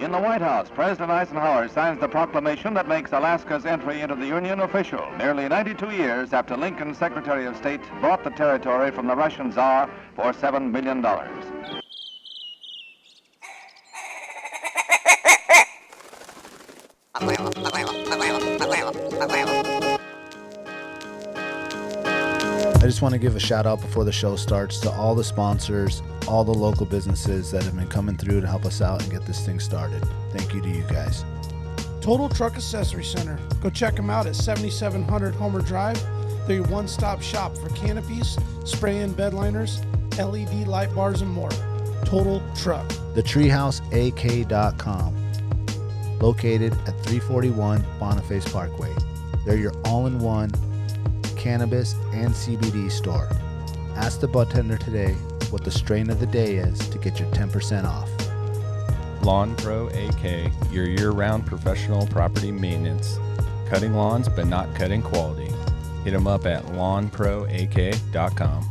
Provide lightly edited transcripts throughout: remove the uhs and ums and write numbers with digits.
In the White House, President Eisenhower signs the proclamation that makes Alaska's entry into the Union official, nearly 92 years after Lincoln's Secretary of State bought the territory from the Russian Tsar for $7 million. I just want to give a shout out before the show starts to all the sponsors, all the local businesses that have been coming through to help us out and get this thing started. Thank you to you guys. Total Truck Accessory Center. Go check them out at 7700 Homer Drive. They're your one-stop shop for canopies, spray-in bed liners, LED light bars, and more. Total Truck. TheTreehouseAK.com. Located at 341 Boniface Parkway. They're your all-in-one cannabis and CBD store. Ask the bartender today what the strain of the day is to get your 10% off. Lawn Pro AK, your year-round professional property maintenance. Cutting lawns, but not cutting quality. Hit them up at lawnproak.com.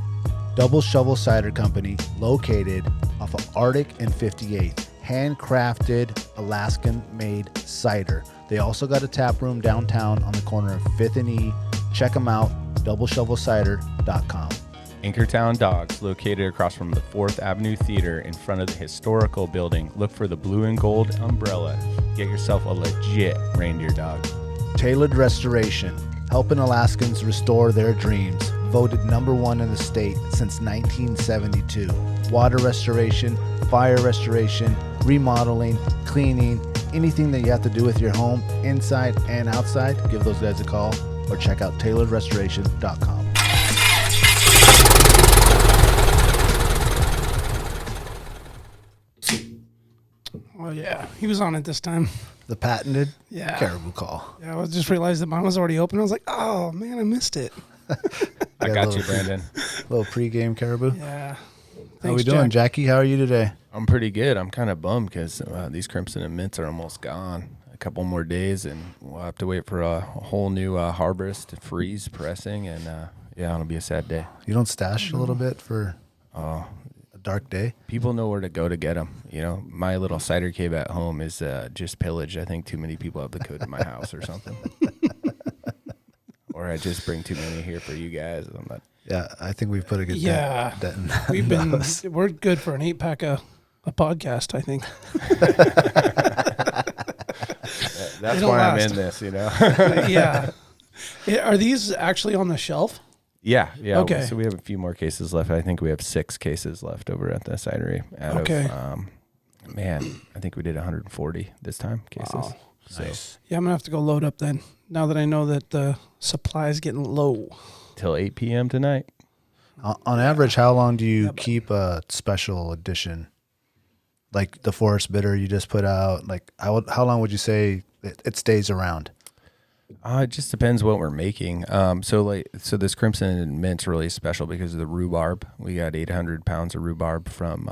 Double Shovel Cider Company, located off of Arctic and 58th. Handcrafted Alaskan-made cider. They also got a tap room downtown on the corner of 5th and E. Check them out, doubleshovelcider.com. Anchortown Dogs, located across from the 4th Avenue Theater in front of the historical building. Look for the blue and gold umbrella. Get yourself a legit reindeer dog. Tailored Restoration, helping Alaskans restore their dreams. Voted #1 in the state since 1972. Water restoration, fire restoration, remodeling, cleaning, anything that you have to do with your home, inside and outside, give those guys a call or check out tailoredrestoration.com. Oh, yeah. He was on it this time. The patented Caribou call. Yeah, I just realized that mine was already open. I was like, oh, man, I missed it. I got you, Brandon. Little pregame caribou. Yeah. How we doing, Jackie? How are you today? I'm pretty good. I'm kind of bummed because these crimson and mints are almost gone. A couple more days, and we'll have to wait for a whole new harvest to freeze pressing, and it'll be a sad day. You don't stash a little bit for a dark day? People know where to go to get them. You know, my little cider cave at home is just pillaged. I think too many people have the code in my house or something. Or I just bring too many here for you guys. I'm not. Yeah, I think we've put a good dent in We've been we're good for an 8-pack a podcast, I think. That's why I'm in this, you know. Yeah. Are these actually on the shelf? Yeah. Okay. So we have a few more cases left. I think we have 6 cases left over at the cidery. Out of, I think we did 140 this time cases. Wow. So. Nice. Yeah, I'm going to have to go load up then, now that I know that the supply is getting low. Till 8 p.m. tonight. On average, how long do you keep a special edition? Like the Forest Bitter you just put out? Like how long would you say it stays around? It just depends what we're making. So this Crimson and Mint's really special because of the rhubarb. We got 800 pounds of rhubarb from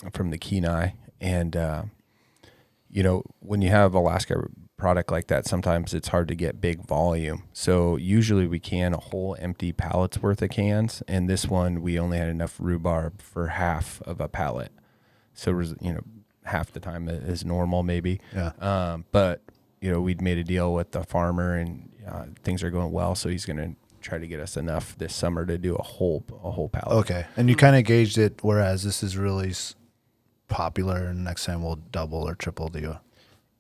the Kenai, and when you have Alaska product like that, sometimes it's hard to get big volume. So usually we can a whole empty pallet's worth of cans, and this one we only had enough rhubarb for half of a pallet. So half the time is normal maybe. Yeah. But we'd made a deal with the farmer, and things are going well, so he's going to try to get us enough this summer to do a whole pallet. Okay. And you kind of gauged it, whereas this is really popular, and next time we'll double or triple the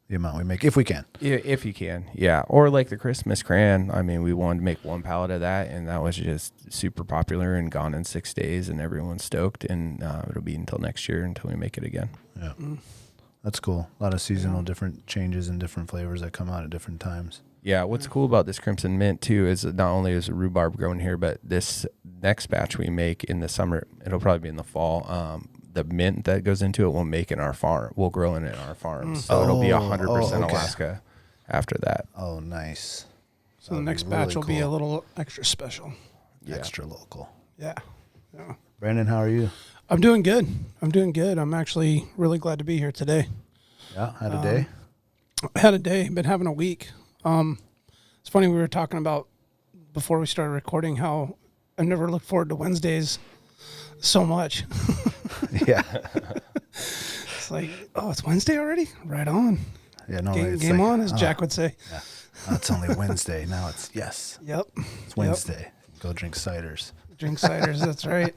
amount we make, if we can. Yeah, if you can. Yeah. Or like the Christmas cran. I mean, we wanted to make 1 pallet of that, and that was just super popular and gone in 6 days, and everyone's stoked, and it'll be until next year until we make it again. Yeah. That's cool. A lot of seasonal different changes and different flavors that come out at different times. Yeah, what's cool about this Crimson Mint, too, is not only is rhubarb grown here, but this next batch we make in the summer, it'll probably be in the fall, the mint that goes into it we'll make in our farm. We'll grow in our farms. So it'll be 100% Alaska after that. Oh, nice. So the next batch will be a little extra special. Yeah. Extra local. Yeah. Brandon, how are you? I'm doing good. I'm actually really glad to be here today. Yeah, had a day? Had a day. Been having a week. It's funny, we were talking about before we started recording how I've never looked forward to Wednesdays so much. Yeah. It's like, oh, it's Wednesday already? Right on. Yeah, no, Game on, as Jack would say. Yeah. Oh, it's only Wednesday. Now it's, yes. Yep. It's Wednesday. Yep. Go drink ciders. Drink ciders, that's right.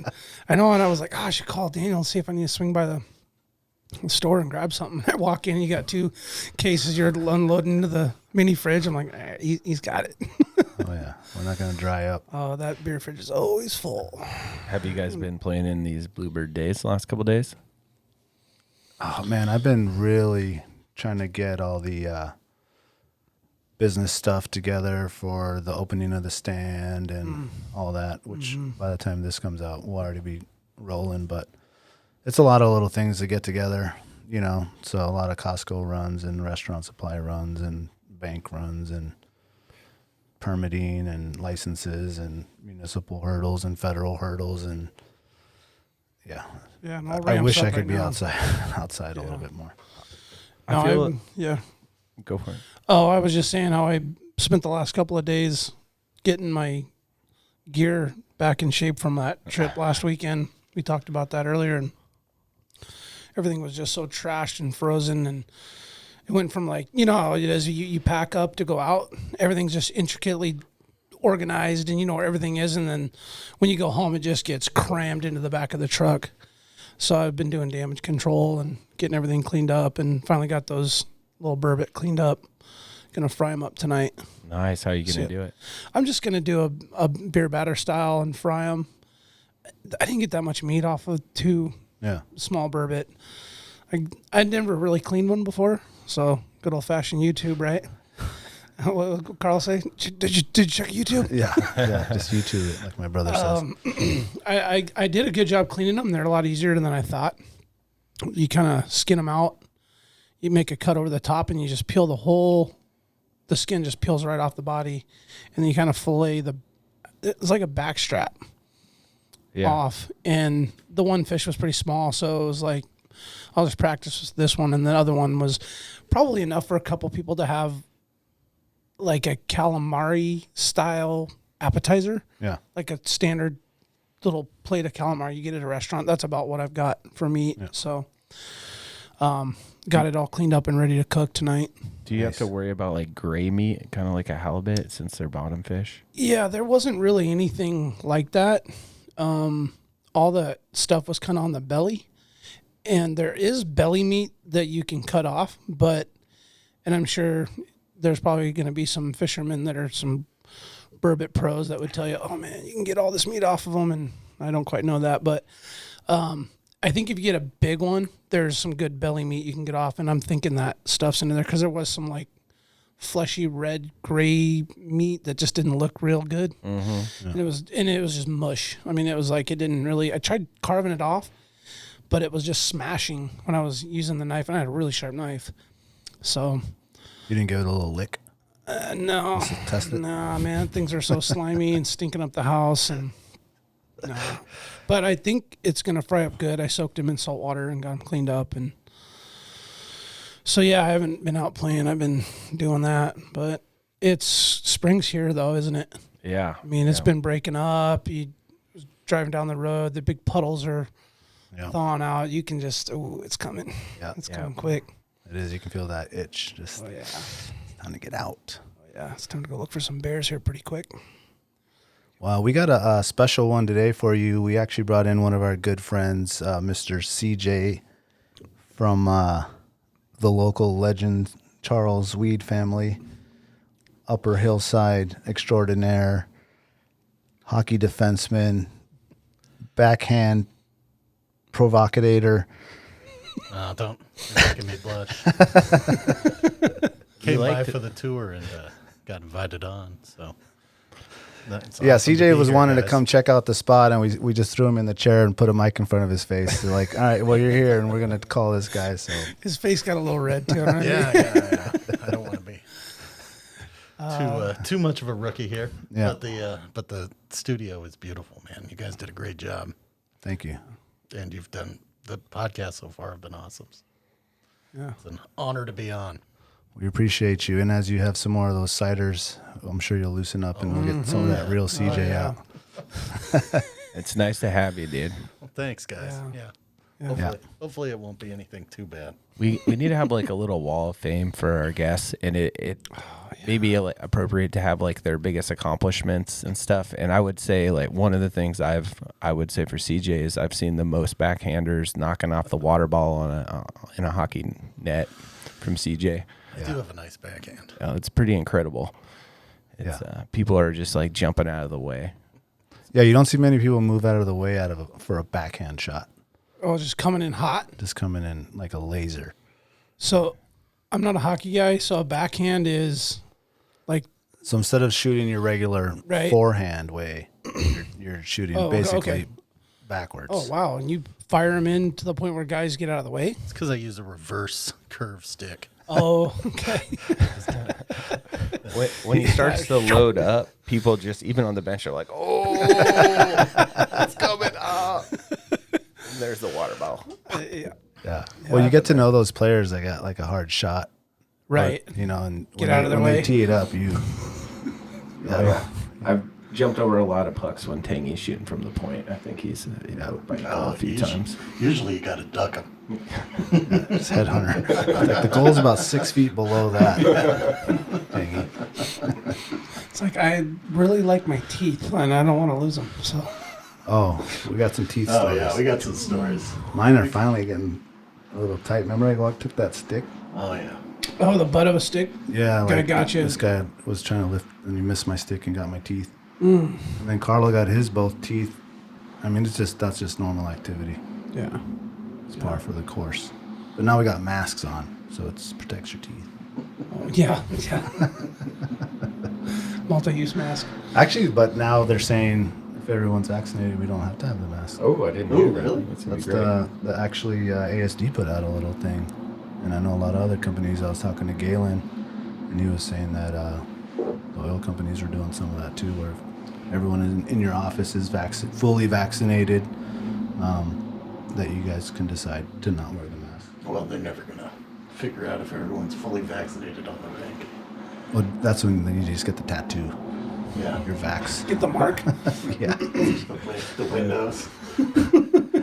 I know, and I was like, I should call Daniel and see if I need to swing by the store and grab something. I walk in, you got 2 cases you're unloading into the mini fridge. I'm like, he's got it. Oh, yeah. We're not going to dry up. Oh, that beer fridge is always full. Have you guys been playing in these Bluebird days the last couple of days? Oh, man, I've been really trying to get all the business stuff together for the opening of the stand and all that, which by the time this comes out, we'll already be rolling. But it's a lot of little things to get together, you know, so a lot of Costco runs and restaurant supply runs and bank runs and permitting and licenses and municipal hurdles and federal hurdles. And yeah, and I wish I could be outside a little bit more. Go for it. Oh, I was just saying how I spent the last couple of days getting my gear back in shape from that trip last weekend. We talked about that earlier, and everything was just so trashed and frozen, and it went from, like, you know how it is, you pack up to go out, everything's just intricately organized and you know where everything is, and then when you go home it just gets crammed into the back of the truck. So I've been doing damage control and getting everything cleaned up, and finally got those little burbot cleaned up. Gonna fry them up tonight. Nice. How are you gonna do it? I'm just gonna do a beer batter style and fry them. I didn't get that much meat off of 2 small burbot. I never really cleaned one before, so good old fashioned YouTube, right? What did Carl say? Did you check YouTube? Yeah, just YouTube it, like my brother says. I did a good job cleaning them. They're a lot easier than I thought. You kind of skin them out. You make a cut over the top, and you just peel the skin just peels right off the body, and then you kind of fillet it's like a back strap off. And the one fish was pretty small, so it was like, I'll just practice with this one. And the other one was probably enough for a couple people to have like a calamari style appetizer. Yeah. Like a standard little plate of calamari you get at a restaurant. That's about what I've got for meat. Yeah. So, got it all cleaned up and ready to cook tonight. Do you have to worry about like gray meat, kind of like a halibut, since they're bottom fish? Yeah, there wasn't really anything like that. All the stuff was kind of on the belly, and there is belly meat that you can cut off, and I'm sure there's probably going to be some fishermen that are some burbot pros that would tell you, oh man, you can get all this meat off of them, and I don't quite know that, but I think if you get a big one, there's some good belly meat you can get off, and I'm thinking that stuff's into there because there was some like fleshy red gray meat that just didn't look real good. Mm-hmm. Yeah. And it was just mush. I mean, it was like, it didn't really, I tried carving it off, but it was just smashing when I was using the knife, and I had a really sharp knife. So you didn't give it a little lick? No. Test it? No, man, things are so slimy and stinking up the house, and no. But I think it's going to fry up good. I soaked him in salt water and got him cleaned up. And so, yeah, I haven't been out playing. I've been doing that. But it's spring's here, though, isn't it? Yeah. I mean, it's been breaking up. You driving down the road, the big puddles are thawing out. You can just, it's coming. Yeah. It's coming quick. It is. You can feel that itch. Just it's time to get out. Oh, yeah. It's time to go look for some bears here pretty quick. Well, we got a special one today for you. We actually brought in one of our good friends, Mr. CJ, from the local legend Charles Weed family, Upper Hillside extraordinaire, hockey defenseman, backhand provocateur. Don't. You're making me blush. Came by for the tour and got invited on, so... Yeah, CJ was wanting to come check out the spot, and we just threw him in the chair and put a mic in front of his face. They're like, all right, well, you're here, and we're going to call this guy. So his face got a little red, too. Right? Yeah. I don't want to be too much of a rookie here. Yeah. But the studio is beautiful, man. You guys did a great job. Thank you. And you've done the podcast so far have been awesome. Yeah. It's an honor to be on. We appreciate you. And as you have some more of those ciders, I'm sure you'll loosen up and we'll get some of that real CJ out. It's nice to have you, dude. Well, thanks, guys. Hopefully it won't be anything too bad. We need to have like a little wall of fame for our guests, and it may be appropriate to have like their biggest accomplishments and stuff. And I would say like one of the things I would say for CJ is I've seen the most backhanders knocking off the water ball on in a hockey net from CJ. I do have a nice backhand. It's pretty incredible. It's people are just like jumping out of the way. Yeah, you don't see many people move out of the way for a backhand shot. Oh, just coming in hot? Just coming in like a laser. So I'm not a hockey guy, so a backhand is like... So instead of shooting your regular forehand way, you're shooting basically backwards. Oh, wow. And you fire them in to the point where guys get out of the way? It's because I use a reverse curve stick. Oh, okay. When he starts to load up, people just, even on the bench, are like, oh, it's coming up. And there's the water bottle. Yeah. Well, you get to know those players that got like a hard shot. Right. But, and get out of their way. When they tee it up, you... I've jumped over a lot of pucks when Tangy's shooting from the point. I think he's by a few times. Usually you got to duck him. It's headhunter. Like the goal's about 6 feet below that. Tangy. It's like I really like my teeth, and I don't want to lose them. So. Oh, we got some teeth stories. Oh, yeah, we got some stories. Mine are finally getting a little tight. Remember I took that stick? Oh, yeah. Oh, the butt of a stick? Yeah. Like, gotcha. This guy was trying to lift, and he missed my stick and got my teeth. And then Carlo got his both teeth. I mean, that's just normal activity. Yeah. It's par for the course. But now we got masks on, so it protects your teeth. Oh, yeah. Multi-use mask. Actually, but now they're saying if everyone's vaccinated, we don't have to have the mask. Oh, I didn't know that. Really? That's ASD put out a little thing. And I know a lot of other companies. I was talking to Galen, and he was saying that the oil companies are doing some of that too, where everyone in your office is fully vaccinated, that you guys can decide to not wear the mask. Well, they're never going to figure out if everyone's fully vaccinated on the rink. Well, that's when you just get the tattoo. Yeah. Your vax. Get the mark. Yeah. The windows.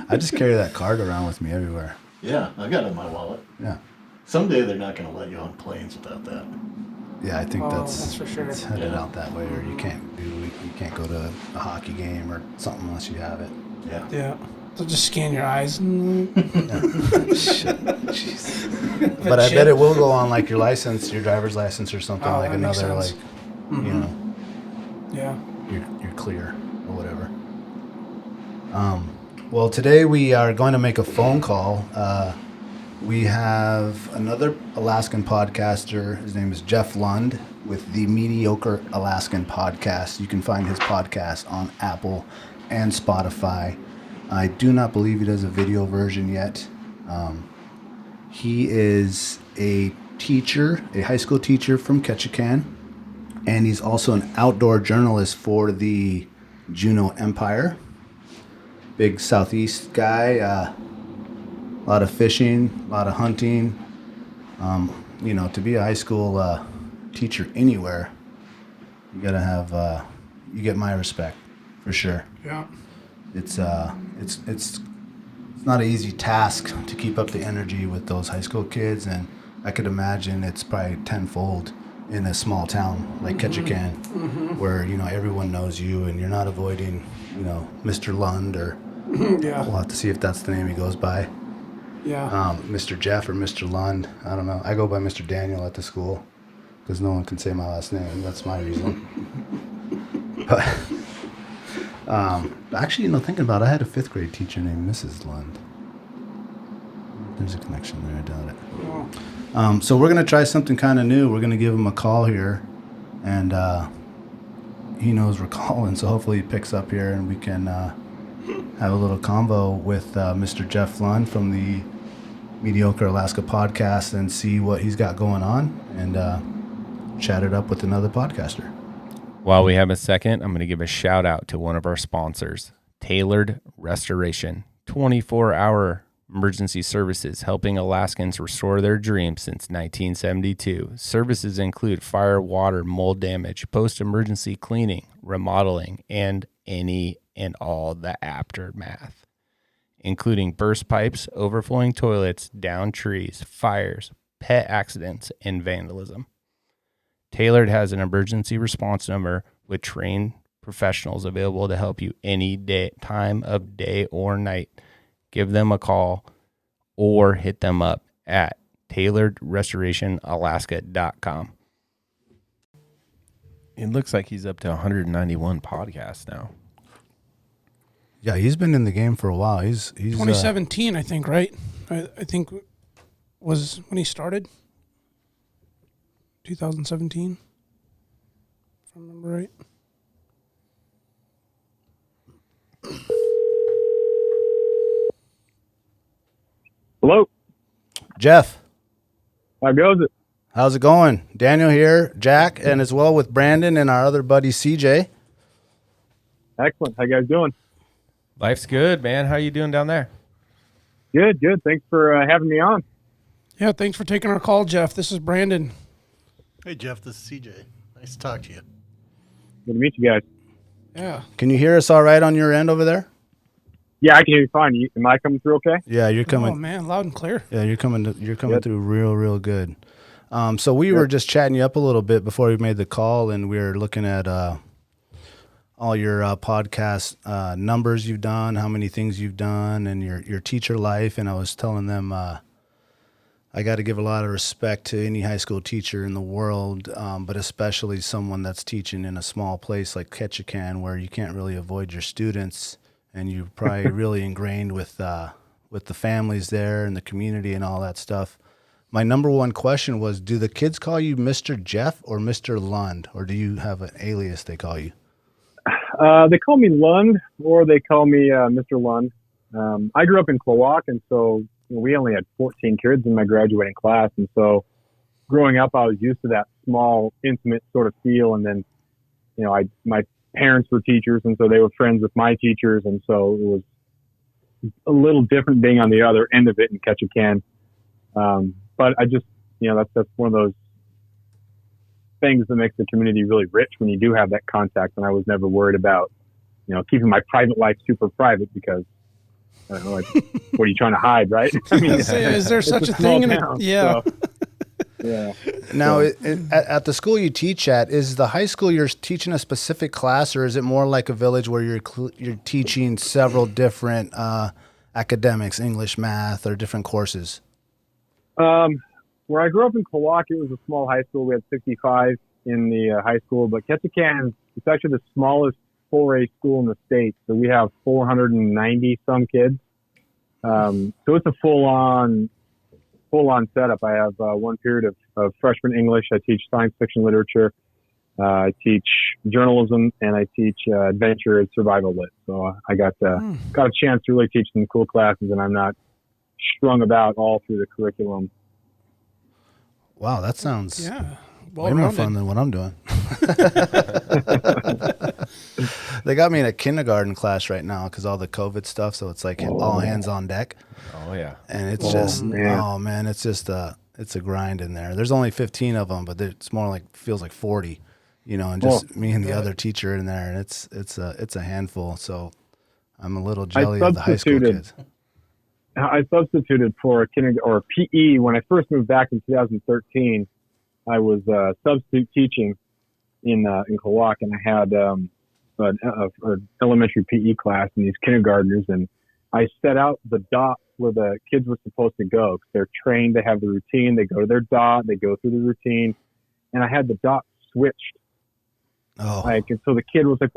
I just carry that card around with me everywhere. Yeah, I got it in my wallet. Yeah. Someday they're not going to let you on planes without that. Yeah, I think that's for sure. It's headed out that way, or you can't go to a hockey game or something unless you have it. Yeah. Yeah. So just scan your eyes. Shit. Jeez. But I bet it will go on like your license, your driver's license or something, like another like, Yeah. You're clear or whatever. Well, today we are going to make a phone call. We have another Alaskan podcaster. His name is Jeff Lund with the Mediocre Alaskan podcast. You can find his podcast on Apple and Spotify. I do not believe he does a video version yet. He is a teacher, a high school teacher from Ketchikan, and he's also an outdoor journalist for the Juneau Empire. Big southeast guy, a lot of fishing, a lot of hunting. To be a high school teacher anywhere, you gotta have, you get my respect for sure. Yeah. It's not an easy task to keep up the energy with those high school kids, and I could imagine it's probably tenfold in a small town like Ketchikan, where everyone knows you, and you're not avoiding Mr. Lund or Yeah. we'll have to see if that's the name he goes by. Yeah. Mr. Jeff or Mr. Lund. I don't know. I go by Mr. Daniel at the school because no one can say my last name. That's my reason. But actually, thinking about it, I had a 5th grade teacher named Mrs. Lund. There's a connection there. I doubt it. So we're going to try something kind of new. We're going to give him a call here, and he knows we're calling, so hopefully he picks up here and we can have a little convo with Mr. Jeff Lund from the Mediocre Alaska podcast and see what he's got going on and chat it up with another podcaster. While we have a second, I'm going to give a shout out to one of our sponsors, Tailored Restoration, 24-hour emergency services helping Alaskans restore their dreams since 1972. Services include fire, water, mold damage, post-emergency cleaning, remodeling, and any and all the aftermath, including burst pipes, overflowing toilets, downed trees, fires, pet accidents, and vandalism. Tailored has an emergency response number with trained professionals available to help you any day, time of day or night. Give them a call or hit them up at tailoredrestorationalaska.com. It looks like he's up to 191 podcasts now. Yeah, he's been in the game for a while. He's 2017, I think, right? I think was when he started. 2017, if I remember right. Hello, Jeff. how goes it? How's it going? Daniel here, Jack, and as well with Brandon and our other buddy CJ. Excellent. How you guys doing? Life's good, man. How you doing down there? Good, good. Thanks for having me on. Yeah, thanks for taking our call, Jeff. This is Brandon. Hey, Jeff, this is CJ. Nice to talk to you. Good to meet you guys. Yeah. Can you hear us all right on your end over there? Yeah, I can hear you fine. Am I coming through okay? Yeah, you're Oh coming. man, loud and clear. Yeah, you're coming Good. through real good. So we were just chatting you up a little bit before we made the call, and we were looking at all your podcast numbers you've done, how many things you've done, and your teacher life. And I was telling them I got to give a lot of respect to any high school teacher in the world, but especially someone that's teaching in a small place like Ketchikan, where you can't really avoid your students, and you're probably really ingrained with the families there and the community and all that stuff. My number one question was, do the kids call you Mr. Jeff or Mr. Lund, or do you have an alias they call you? They call me Lund, or they call me Mr. Lund. I grew up in Klawock, and so we only had 14 kids in my graduating class. And so growing up, I was used to that small, intimate sort of feel. And then, my parents were teachers, and so they were friends with my teachers. And so it was a little different being on the other end of it in Ketchikan. But I just, that's one of those things that makes the community really rich when you do have that contact. And I was never worried about, keeping my private life super private because, I don't know, like, what are you trying to hide, right? I mean, Is there such a thing? Yeah. So, yeah. Now, at the school you teach at, is the high school you're teaching a specific class, or is it more like a village where you're teaching several different academics, English, math, or different courses? Where I grew up in Klawock, it was a small high school. We had 65 in the high school, but Ketchikan, it's actually the smallest 4A school in the state. So we have 490 some kids. So it's a full on setup. I have one period of freshman English. I teach science fiction literature. I teach journalism, and I teach adventure and survival lit. So I got a chance to really teach some cool classes, and I'm not strung about all through the curriculum. Wow, that sounds way more fun than what I'm doing. They got me in a kindergarten class right now because all the COVID stuff, so it's like all hands on deck. Oh, yeah. And it's it's a grind in there. There's only 15 of them, but it's more like, feels like 40, and just me and the other teacher in there, and it's a handful. So I'm a little jelly of the high school kids. I substituted for a PE when I first moved back in 2013. I was substitute teaching in Klawock, and I had an elementary PE class and these kindergartners, and I set out the dots where the kids were supposed to go. They're trained, they have the routine, they go to their dot, they go through the routine, and I had the dots switched. Oh, and so the kid was like,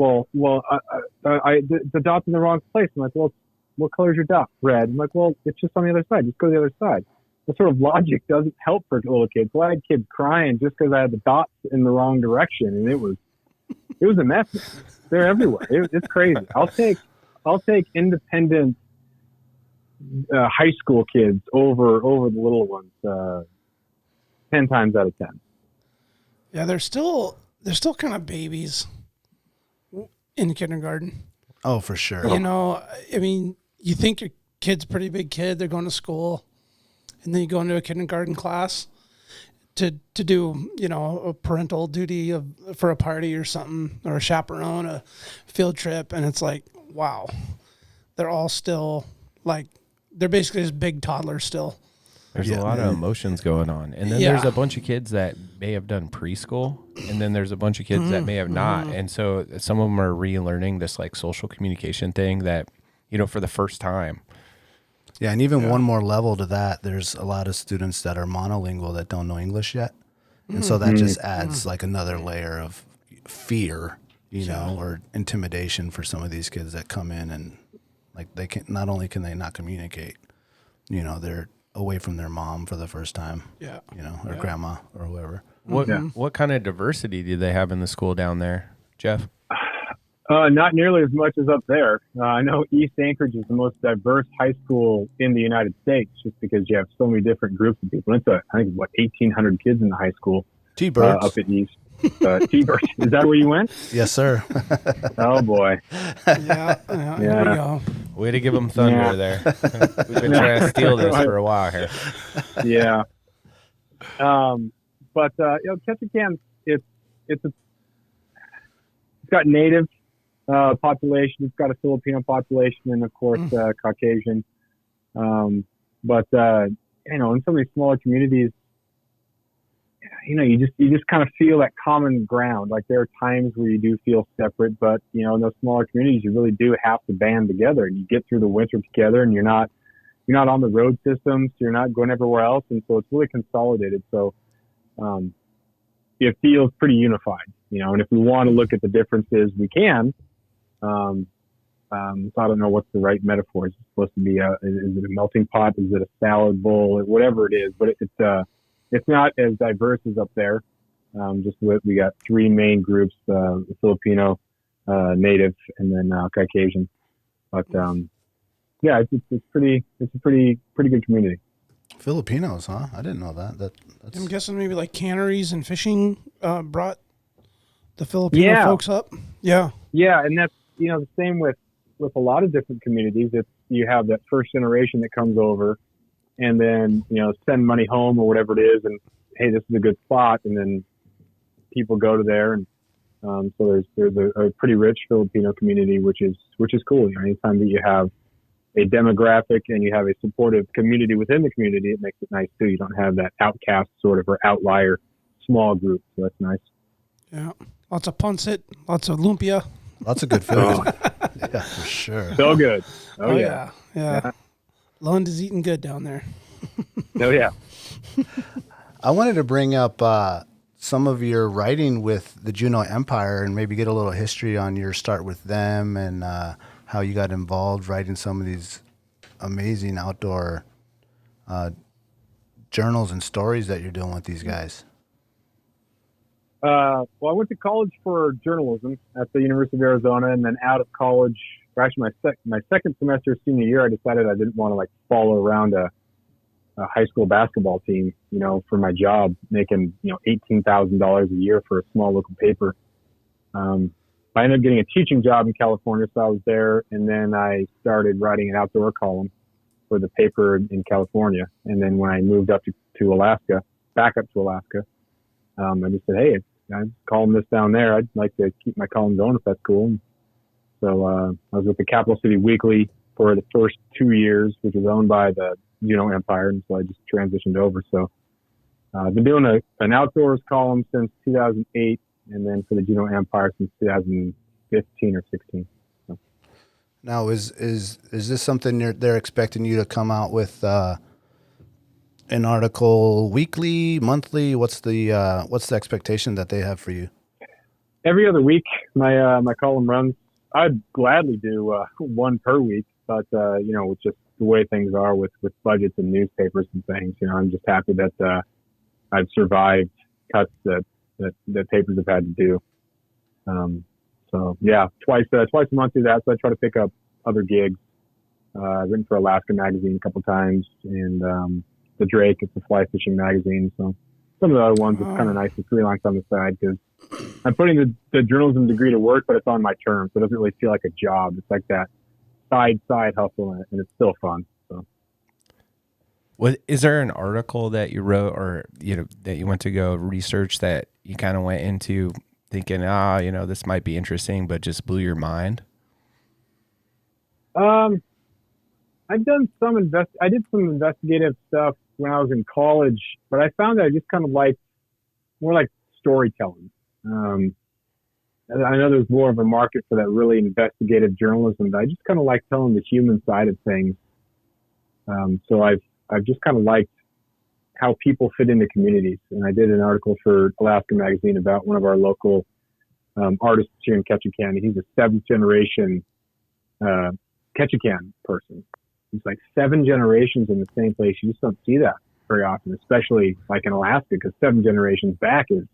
the dot's in the wrong place. I'm like, well, what color is your dot? Red. I'm like, well, it's just on the other side. Just go to the other side. That sort of logic doesn't help for little kids. So I had kids crying just because I had the dots in the wrong direction, and it was a mess. Man. They're everywhere. It's crazy. I'll take independent high school kids over the little ones 10 times out of 10. Yeah, they're still kind of babies in kindergarten. Oh, for sure. I mean, you think your kid's a pretty big kid. They're going to school, and then you go into a kindergarten class to do, a parental duty for a party or something, or a chaperone, a field trip. And it's like, wow, they're all still Like they're basically just big toddlers still. There's a lot of emotions going on. And then there's a bunch of kids that may have done preschool, and then there's a bunch of kids that may have not. And so some of them are relearning this like social communication thing that, for the first time. Yeah, and even one more level to that, there's a lot of students that are monolingual that don't know English yet. And so that just adds like another layer of fear, or intimidation for some of these kids that come in and like they can not only can they not communicate, they're away from their mom for the first time, or grandma or whoever. What kind of diversity do they have in the school down there, Jeff? Not nearly as much as up there. I know East Anchorage is the most diverse high school in the United States just because you have so many different groups of people. It's I think 1,800 kids in the high school. T-Birds. Up at East. T-Birds. Is that where you went? Yes, sir. Oh, boy. Yeah. Here we go. Way to give them thunder there. We've been trying to steal this for a while here. Yeah. But Ketchikan, it's got native population. It's got a Filipino population, and of course Caucasian. But in some of these smaller communities, you just kind of feel that common ground. Like there are times where you do feel separate, but in those smaller communities, you really do have to band together, and you get through the winter together, and you're not on the road systems, you're not going everywhere else, and so it's really consolidated. So it feels pretty unified, and if we want to look at the differences, we can. So I don't know what's the right metaphor. Is it supposed to be is it a melting pot? Is it a salad bowl? Whatever it is, but it's not as diverse as up there. We got three main groups: the Filipino, Native, and then Caucasian. But it's a pretty good community. Filipinos, huh? I didn't know that. That's... I'm guessing maybe like canneries and fishing brought the Filipino folks up. Yeah. Yeah, and that's the same with a lot of different communities. It's you have that first generation that comes over, and then send money home or whatever it is, and hey, this is a good spot, and then people go to there, and so there's a pretty rich Filipino community, which is cool. Anytime that you have a demographic and you have a supportive community within the community, it makes it nice too. You don't have that outcast sort of or outlier small group, so that's nice. Yeah, lots of pancit, lots of lumpia, lots of good food. Yeah, for sure. So good. Oh yeah. Lund is eating good down there. Oh yeah. I wanted to bring up some of your writing with the Juneau Empire and maybe get a little history on your start with them and how you got involved writing some of these amazing outdoor journals and stories that you're doing with these guys. Well, I went to college for journalism at the University of Arizona, and then out of college, or actually my second semester senior year, I decided I didn't want to follow around a high school basketball team, for my job, making $18,000 a year for a small local paper. I ended up getting a teaching job in California, so I was there, and then I started writing an outdoor column for the paper in California. And then when I moved up to Alaska, back up to Alaska, I just said, hey, I'm columnist down there. I'd like to keep my column going if that's cool. And so I was with the Capital City Weekly for the first 2 years, which was owned by the Juneau Empire, and so I just transitioned over. So I've been doing an outdoors column since 2008, and then for the Juneau Empire since 2015 or 16. So. Now, is this something they're expecting you to come out with an article weekly, monthly? What's the expectation that they have for you? Every other week, my column runs. I'd gladly do one per week, but with just the way things are with budgets and newspapers and things, I'm just happy that I've survived cuts that papers have had to do. So yeah, twice a month do that. So I try to pick up other gigs. I've written for Alaska Magazine a couple times, and the Drake, it's a fly fishing magazine. So some of the other ones, it's kind of nice to freelance on the side because I'm putting the journalism degree to work, but it's on my terms. So it doesn't really feel like a job. It's like that side hustle, and it's still fun. So. Is there an article that you wrote or that you went to go research that you kind of went into thinking, this might be interesting, but just blew your mind? I've done I did some investigative stuff when I was in college, but I found that I just kind of like more like storytelling. I know there's more of a market for that really investigative journalism, but I just kind of like telling the human side of things. So I've just kind of liked how people fit into communities. And I did an article for Alaska Magazine about one of our local artists here in Ketchikan. He's a 7th generation Ketchikan person. He's like 7 generations in the same place. You just don't see that very often, especially like in Alaska, because 7 generations back is,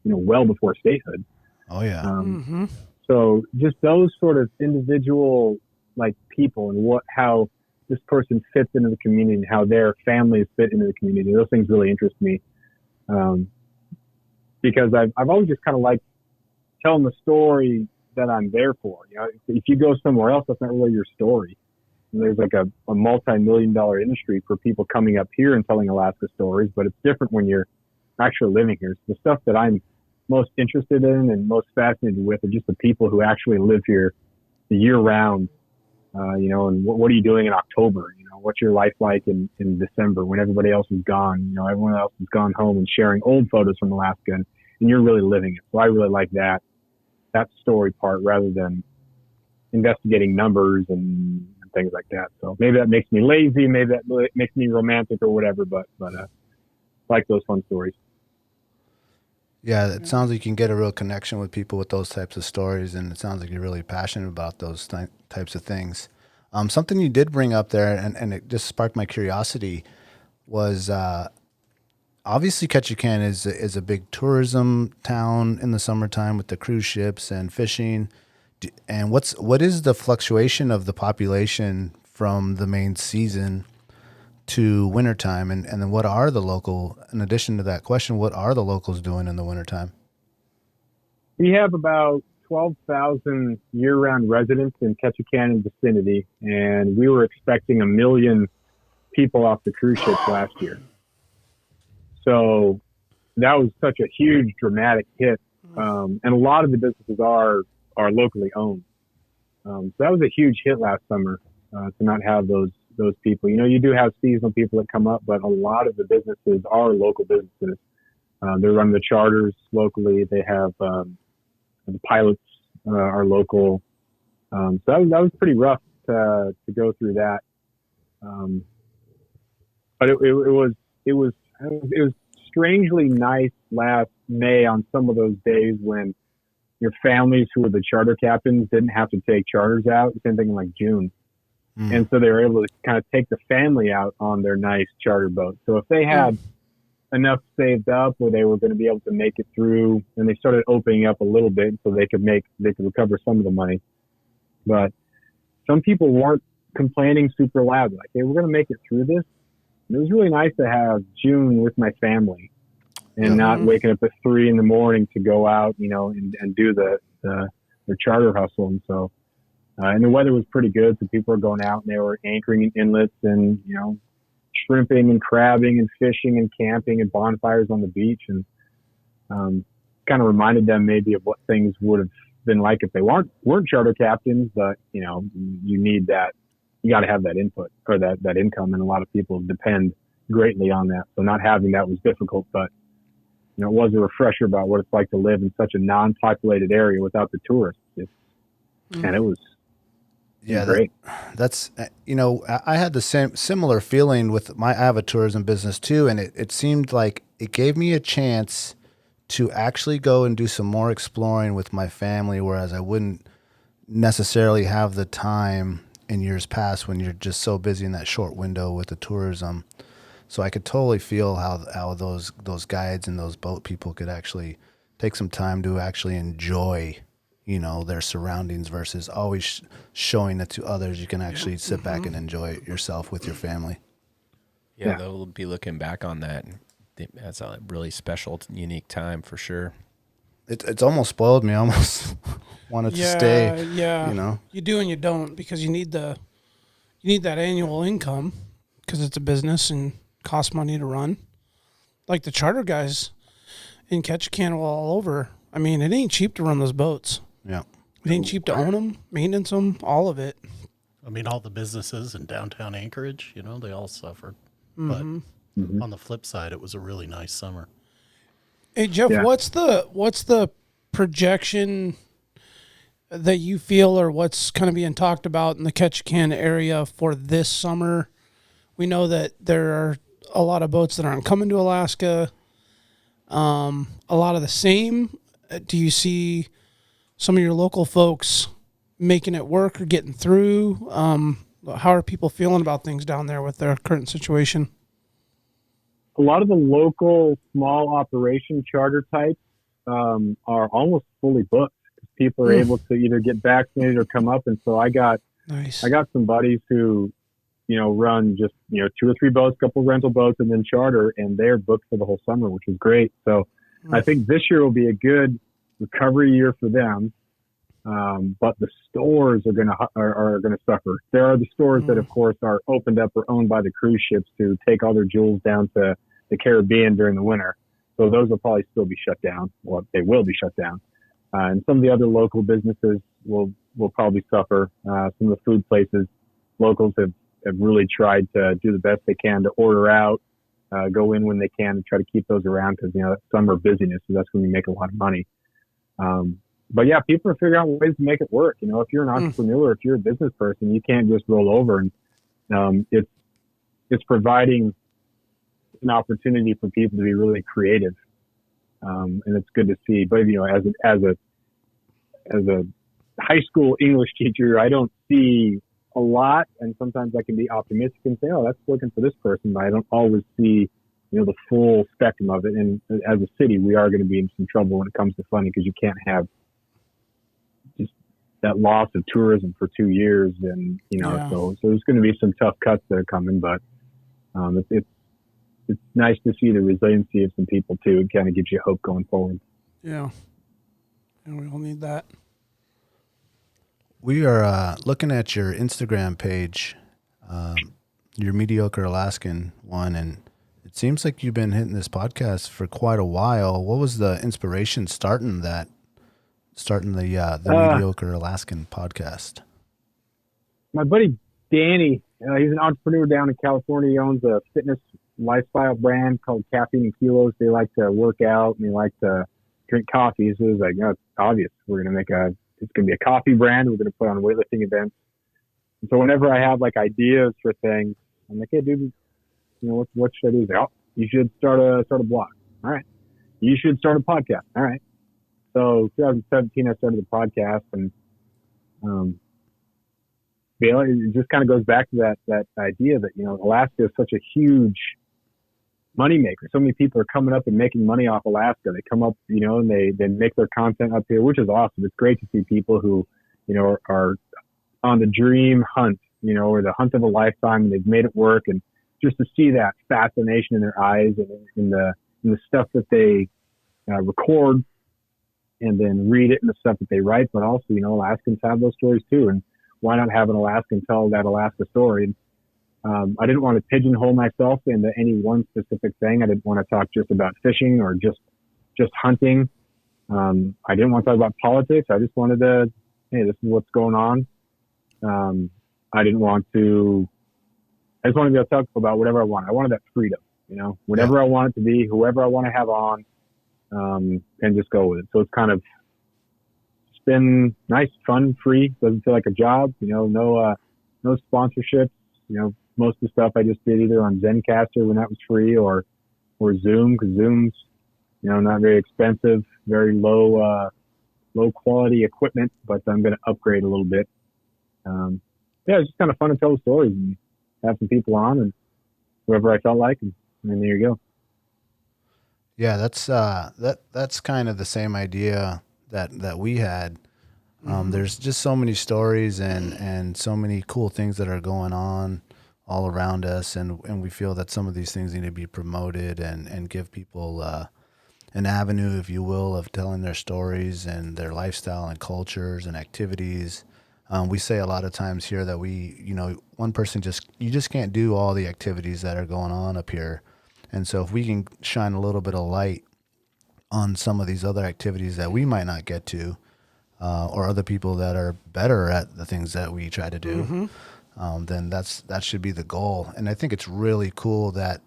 well before statehood. Oh yeah. So just those sort of individual like people and how this person fits into the community and how their families fit into the community. Those things really interest me. Because I've always just kind of liked telling the story that I'm there for. If you go somewhere else, that's not really your story. And there's like a multi-million-dollar industry for people coming up here and telling Alaska stories, but it's different when you're actually living here. So the stuff that I'm most interested in and most fascinated with are just the people who actually live here the year round. And what are you doing in October? What's your life like in December when everybody else is gone? Everyone else has gone home and sharing old photos from Alaska, and you're really living it. So I really like that story part rather than investigating numbers and things like that. So maybe that makes me lazy, maybe that makes me romantic or whatever, but I like those fun stories. Yeah, it sounds like you can get a real connection with people with those types of stories, and it sounds like you're really passionate about those types of things. Something you did bring up there, and it just sparked my curiosity, was obviously Ketchikan is a big tourism town in the summertime with the cruise ships and fishing. And what is the fluctuation of the population from the main season to wintertime, and then what are the in addition to that question, what are the locals doing in the wintertime? We have about 12,000 year-round residents in Ketchikan and vicinity, and we were expecting 1 million people off the cruise ships last year. So that was such a huge, dramatic hit, and a lot of the businesses are locally owned. So that was a huge hit last summer to not have those people. You do have seasonal people that come up, but a lot of the businesses are local businesses. They run the charters locally. They have the pilots are local. So that was pretty rough to go through that. But it was strangely nice last May on some of those days when your families who were the charter captains didn't have to take charters out. Same thing in like June. And so they were able to kind of take the family out on their nice charter boat. So if they had enough saved up where they were going to be able to make it through, and they started opening up a little bit so they could recover some of the money. But some people weren't complaining super loud. Like, hey, we're going to make it through this. And it was really nice to have June with my family and not waking up at 3 a.m. to go out, and do the charter hustle. And so, and the weather was pretty good, so people were going out and they were anchoring in inlets and, shrimping and crabbing and fishing and camping and bonfires on the beach, and kind of reminded them maybe of what things would have been like if they weren't charter captains. But, you need that. You got to have that input or that income, and a lot of people depend greatly on that. So not having that was difficult, but, it was a refresher about what it's like to live in such a non-populated area without the tourists. And it was great. That's I had the similar feeling with I have a tourism business too, and it seemed like it gave me a chance to actually go and do some more exploring with my family, whereas I wouldn't necessarily have the time in years past when you're just so busy in that short window with the tourism. So I could totally feel how those guides and those boat people could actually take some time to actually enjoy their surroundings versus always showing it to others. You can actually sit back and enjoy it yourself with your family. Yeah, they'll be looking back on that. That's a really special, unique time for sure. It's almost spoiled me. I almost wanted to stay. Yeah, you do and you don't, because you need that annual income because it's a business and costs money to run. Like the charter guys in Ketchikan all over. I mean, it ain't cheap to run those boats. Yeah. It ain't cheap to own them, maintenance them, all of it. I mean, all the businesses in downtown Anchorage, they all suffered. But on the flip side, it was a really nice summer. Hey Jeff, what's the projection that you feel, or what's kind of being talked about in the Ketchikan area for this summer? We know that there are a lot of boats that aren't coming to Alaska. A lot of the same. Do you see some of your local folks making it work or getting through? How are people feeling about things down there with their current situation? A lot of the local small operation charter types are almost fully booked. People are able to either get vaccinated or come up. And so I got some buddies who, run just, 2 or 3 boats, couple rental boats, and then charter, and they're booked for the whole summer, which is great. So I think this year will be a good recovery year for them. But the stores are going to suffer. There are the stores that, of course, are opened up or owned by the cruise ships to take all their jewels down to the Caribbean during the winter. So those will probably still be shut down. Well, they will be shut down. And some of the other local businesses will probably suffer. Some of the food places, locals have really tried to do the best they can to order out, go in when they can, and try to keep those around because, that summer busyness, so that's when we make a lot of money. But yeah, people are figuring out ways to make it work. If you're an entrepreneur, if you're a business person, you can't just roll over. And it's providing an opportunity for people to be really creative. And it's good to see. But as a high school English teacher, I don't see a lot, and sometimes I can be optimistic and say, "Oh, that's working for this person," but I don't always see the full spectrum of it. And as a city, we are going to be in some trouble when it comes to funding because you can't have just that loss of tourism for 2 years, and so there's going to be some tough cuts that are coming, but it's nice to see the resiliency of some people too. It kind of gives you hope going forward. Yeah. And we all need that. We are looking at your Instagram page, your Mediocre Alaskan one, and it seems like you've been hitting this podcast for quite a while. What was the inspiration starting the Mediocre Alaskan podcast? My buddy Danny, he's an entrepreneur down in California. He owns a fitness lifestyle brand called Caffeine and Kilos. They like to work out and they like to drink coffee. So it was like, it's obvious. We're going to it's going to be a coffee brand. We're going to put on weightlifting events. And so whenever I have ideas for things, I'm like, hey dude, what should I do? He's like, you should start a blog. All right. You should start a podcast. All right. So 2017, I started the podcast, and it just kind of goes back to that idea that, Alaska is such a huge moneymaker. So many people are coming up and making money off Alaska. They come up, and they make their content up here, which is awesome. It's great to see people who, are on the dream hunt, or the hunt of a lifetime, and they've made it work. And just to see that fascination in their eyes and in the stuff that they record and then read it in the stuff that they write. But also, Alaskans have those stories too. And why not have an Alaskan tell that Alaska story? I didn't want to pigeonhole myself into any one specific thing. I didn't want to talk just about fishing or just hunting. I didn't want to talk about politics. I just wanted to, hey, this is what's going on. I just wanted to be able to talk about whatever I want. I wanted that freedom, whatever I want it to be, whoever I want to have on, and just go with it. So it's been nice, fun, free. Doesn't feel like a job, no sponsorships, most of the stuff I just did either on Zencaster when that was free or Zoom, because Zoom's, not very expensive, very low quality equipment, but I'm going to upgrade a little bit. It's just kind of fun to tell the stories and have some people on and whoever I felt like, and there you go. Yeah, that's kind of the same idea that we had. There's just so many stories and so many cool things that are going on all around us, and we feel that some of these things need to be promoted and give people an avenue, if you will, of telling their stories and their lifestyle and cultures and activities. We say a lot of times here that one person you just can't do all the activities that are going on up here. And so if we can shine a little bit of light on some of these other activities that we might not get to, or other people that are better at the things that we try to do, then that should be the goal. And I think it's really cool that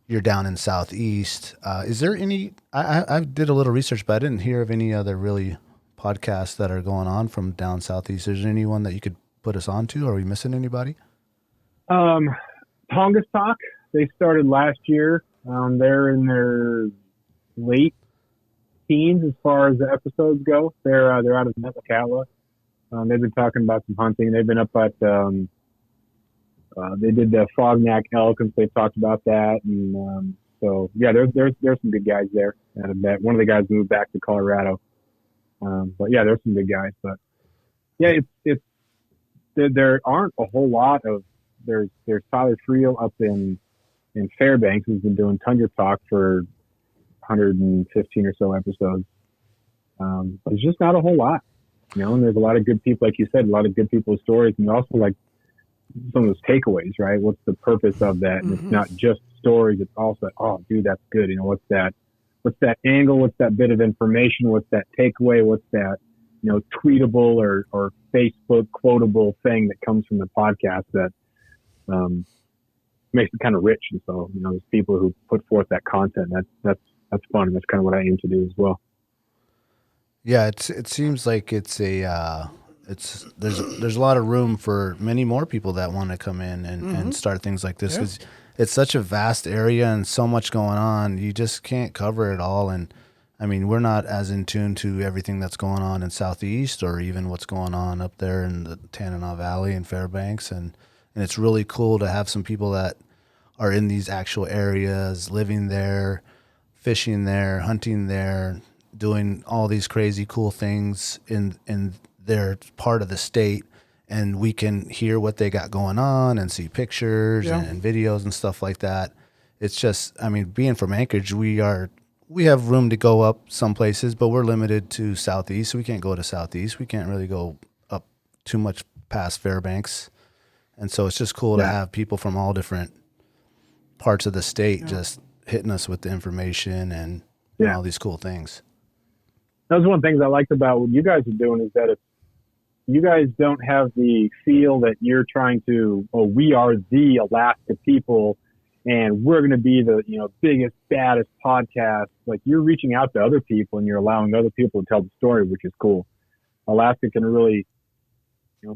you're down in Southeast. Is there any? I did a little research, but I didn't hear of any other really podcasts that are going on from down Southeast. Is there anyone that you could put us on to? Are we missing anybody? Tongass Talk. They started last year. They're in their late teens as far as the episodes go. They're out of Metlakatla. They've been talking about some hunting. They've been up at they did the Fognac elk, and they've talked about that. And so yeah, there's some good guys there. And one of the guys moved back to Colorado. But yeah, there's some good guys. But yeah, it's there aren't a whole lot of. There's Tyler Friel up in Fairbanks, who's been doing Tundra Talk for 115 or so episodes. But it's just not a whole lot, and there's a lot of good people, like you said, a lot of good people's stories, and also like some of those takeaways, right? What's the purpose of that? And it's not just stories. It's also, oh, dude, that's good. What's that angle? What's that bit of information? What's that takeaway? What's that, tweetable or Facebook quotable thing that comes from the podcast that, makes it kind of rich. And so, there's people who put forth that content. That's fun. And that's kind of what I aim to do as well. Yeah. It seems like there's a lot of room for many more people that want to come in and start things like this. 'Cause it's such a vast area and so much going on. You just can't cover it all. And I mean, we're not as in tune to everything that's going on in Southeast or even what's going on up there in the Tanana Valley and Fairbanks. And it's really cool to have some people that are in these actual areas, living there, fishing there, hunting there, doing all these crazy cool things in their part of the state, and we can hear what they got going on and see pictures and videos and stuff like that. It's just, I mean, being from Anchorage, we have room to go up some places, but we're limited to Southeast. So we can't go to Southeast. We can't really go up too much past Fairbanks. And so it's just cool to have people from all different parts of the state just hitting us with the information and all these cool things. That was one of the things I liked about what you guys are doing, is that you guys don't have the feel that you're trying to, we are the Alaska people and we're going to be the, biggest, baddest podcast. Like, you're reaching out to other people and you're allowing other people to tell the story, which is cool. Alaska can really,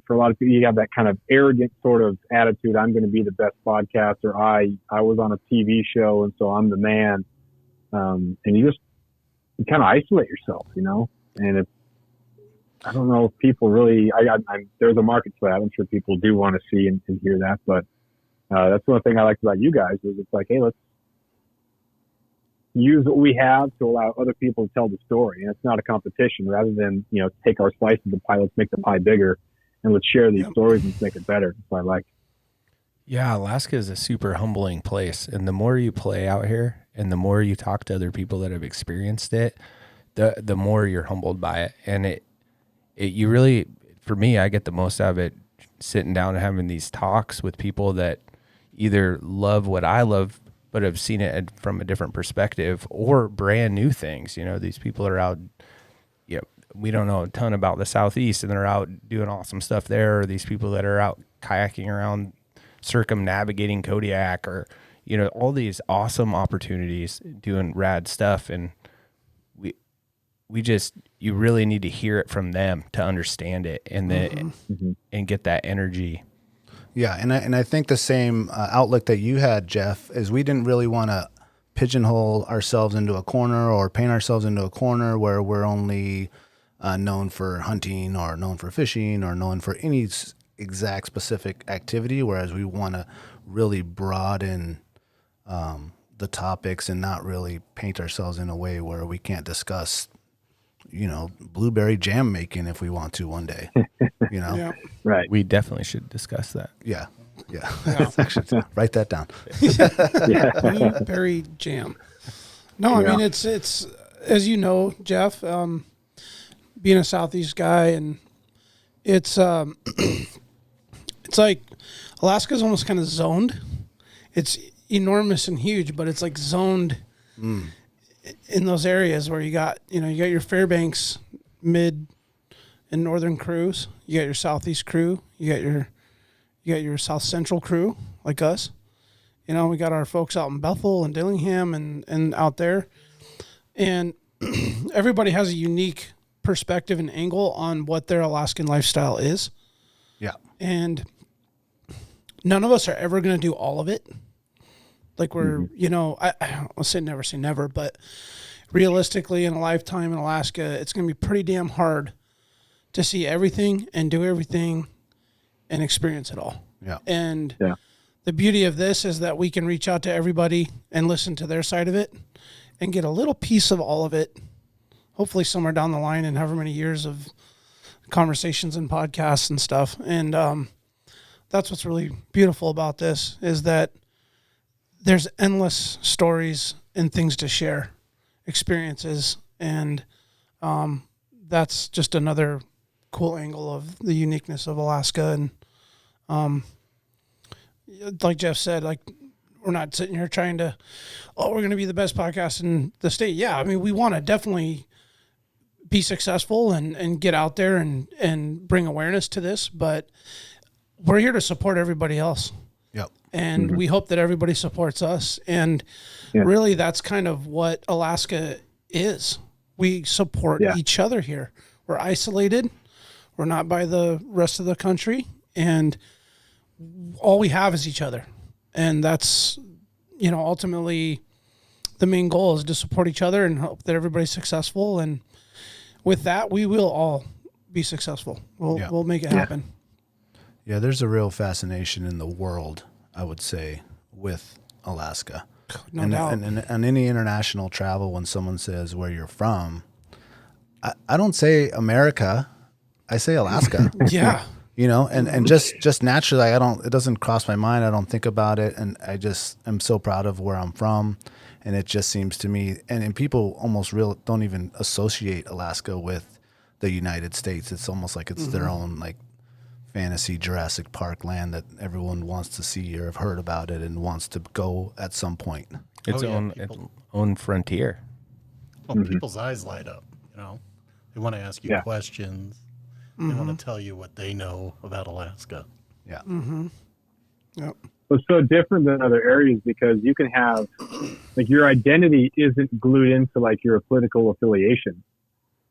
for a lot of people, you have that kind of arrogant sort of attitude. I'm going to be the best podcast, or I was on a TV show and so I'm the man. And you kind of isolate yourself, and I don't know if people really, there's a market for that. I'm sure people do want to see and hear that, but that's one thing I liked about you guys, was it's like, hey, let's use what we have to allow other people to tell the story. And it's not a competition. Rather than, take our slice of the pie, let's make the pie bigger and let's share these stories and make it better. That's what I like. Yeah, Alaska is a super humbling place. And the more you play out here and the more you talk to other people that have experienced it, the more you're humbled by it. And you really, for me, I get the most out of it sitting down and having these talks with people that either love what I love, but have seen it from a different perspective, or brand new things. These people are out, we don't know a ton about the Southeast and they're out doing awesome stuff there. Or these people that are out kayaking around, circumnavigating Kodiak, or, all these awesome opportunities doing rad stuff. And you really need to hear it from them to understand it and and get that energy. Yeah. And I think the same outlook that you had, Jeff, is we didn't really want to pigeonhole ourselves into a corner or paint ourselves into a corner where we're only known for hunting or known for fishing or known for any exact specific activity. Whereas we want to really broaden the topics and not really paint ourselves in a way where we can't discuss, blueberry jam making if we want to one day, Yeah. Right. We definitely should discuss that. Yeah. Actually, write that down. Blueberry jam. No, I mean, it's as you know, Jeff, being a Southeast guy, and it's like Alaska's almost kind of zoned. It's enormous and huge, but it's like zoned in those areas where you got your Fairbanks mid and northern crews, you got your Southeast crew, you got your You got your South Central crew like us. You know, we got our folks out in Bethel and Dillingham and out there. And everybody has a unique perspective and angle on what their Alaskan lifestyle is. Yeah. And none of us are ever going to do all of it. Like we're, you know, I'll say never, but realistically in a lifetime in Alaska, it's going to be pretty damn hard to see everything and do everything and experience it all. Yeah. And the beauty of this is that we can reach out to everybody and listen to their side of it and get a little piece of all of it, hopefully somewhere down the line in however many years of conversations and podcasts and stuff. And that's what's really beautiful about this is that there's endless stories and things to share, experiences. And that's just another cool angle of the uniqueness of Alaska. And like Jeff said, like we're not sitting here trying to, we're going to be the best podcast in the state. Yeah. I mean, we want to definitely be successful and get out there and bring awareness to this, but we're here to support everybody else. Yep. And we hope that everybody supports us. And really that's kind of what Alaska is. We support each other here. We're isolated. We're not by the rest of the country. And all we have is each other. And that's, you know, ultimately the main goal is to support each other and hope that everybody's successful. And with that, we will all be successful. We'll make it happen. Yeah, there's a real fascination in the world, I would say, with Alaska. No doubt. And any international travel, when someone says where you're from, I don't say America, I say Alaska. Yeah. You know, and just naturally, it doesn't cross my mind. I don't think about it. And I'm so proud of where I'm from. And it just seems to me, and people almost don't even associate Alaska with the United States. It's almost like it's their own like fantasy Jurassic Park land that everyone wants to see or have heard about it and wants to go at some point. Its own frontier. Well, people's eyes light up, you know. They want to ask you questions. They want to tell you what they know about Alaska. Yeah. Yep. It's so different than other areas because you can have, like, your identity isn't glued into, like, your political affiliation.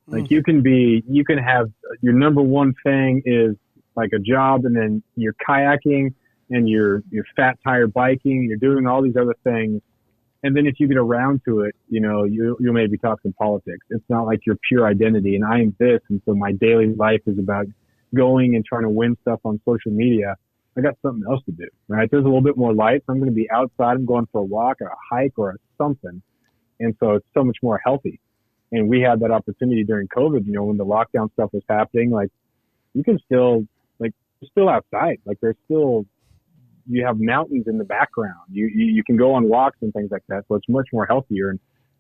Like, you can have your number one thing is, like, a job, and then you're kayaking, and you're fat tire biking, you're doing all these other things. And then if you get around to it, you know, you'll maybe talk some politics. It's not like your pure identity and I am this. And so my daily life is about going and trying to win stuff on social media. I got something else to do, right? There's a little bit more light. So I'm going to be outside. I'm going for a walk or a hike or something. And so it's so much more healthy. And we had that opportunity during COVID, you know, when the lockdown stuff was happening, like you can still outside, like there's still, you have mountains in the background. You can go on walks and things like that. So it's much more healthier. And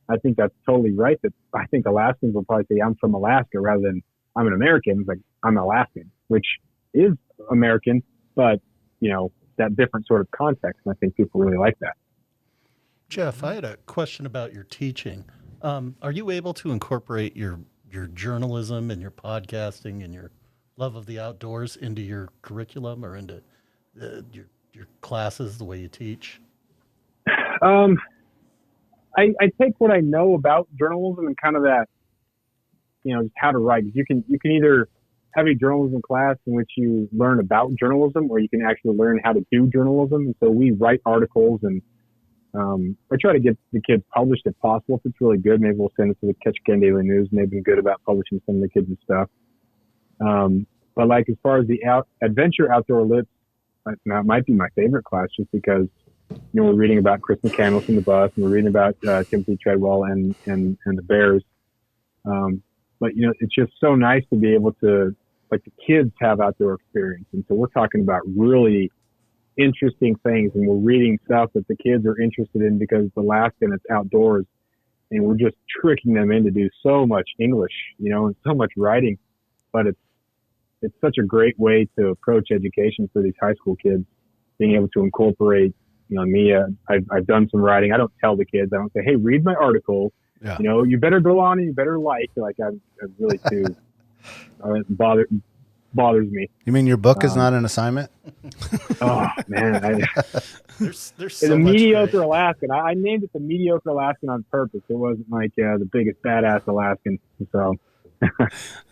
I think that's totally right. That I think Alaskans will probably say I'm from Alaska rather than I'm an American. It's like I'm Alaskan, which is American, but you know, that different sort of context. And I think people really like that. Jeff, I had a question about your teaching. Are you able to incorporate your journalism and your podcasting and your love of the outdoors into your curriculum or into your classes, the way you teach? I take what I know about journalism and kind of that, you know, just how to write. You can either have a journalism class in which you learn about journalism, or you can actually learn how to do journalism. And so we write articles, and I try to get the kids published if possible. If it's really good, maybe we'll send it to the Ketchikan Daily News, and they've been good about publishing some of the kids' stuff. But like as far as the adventure outdoor lit, that might be my favorite class, just because, you know, we're reading about Chris McCandless in the bus, and we're reading about Timothy Treadwell and the Bears. But you know, it's just so nice to be able to, like, the kids have outdoor experience, and so we're talking about really interesting things, and we're reading stuff that the kids are interested in because it's Alaska and it's outdoors, and we're just tricking them in to do so much English, you know, and so much writing. But it's such a great way to approach education for these high school kids, being able to incorporate, you know, me. I've done some writing. I don't tell the kids. I don't say, hey, read my article. Yeah. You know, you better go on and you better like I'm really too bothers me. You mean your book is not an assignment? Oh man, There's it's so a much mediocre great. Alaskan. I named it the Mediocre Alaskan on purpose. It wasn't like the biggest badass Alaskan. So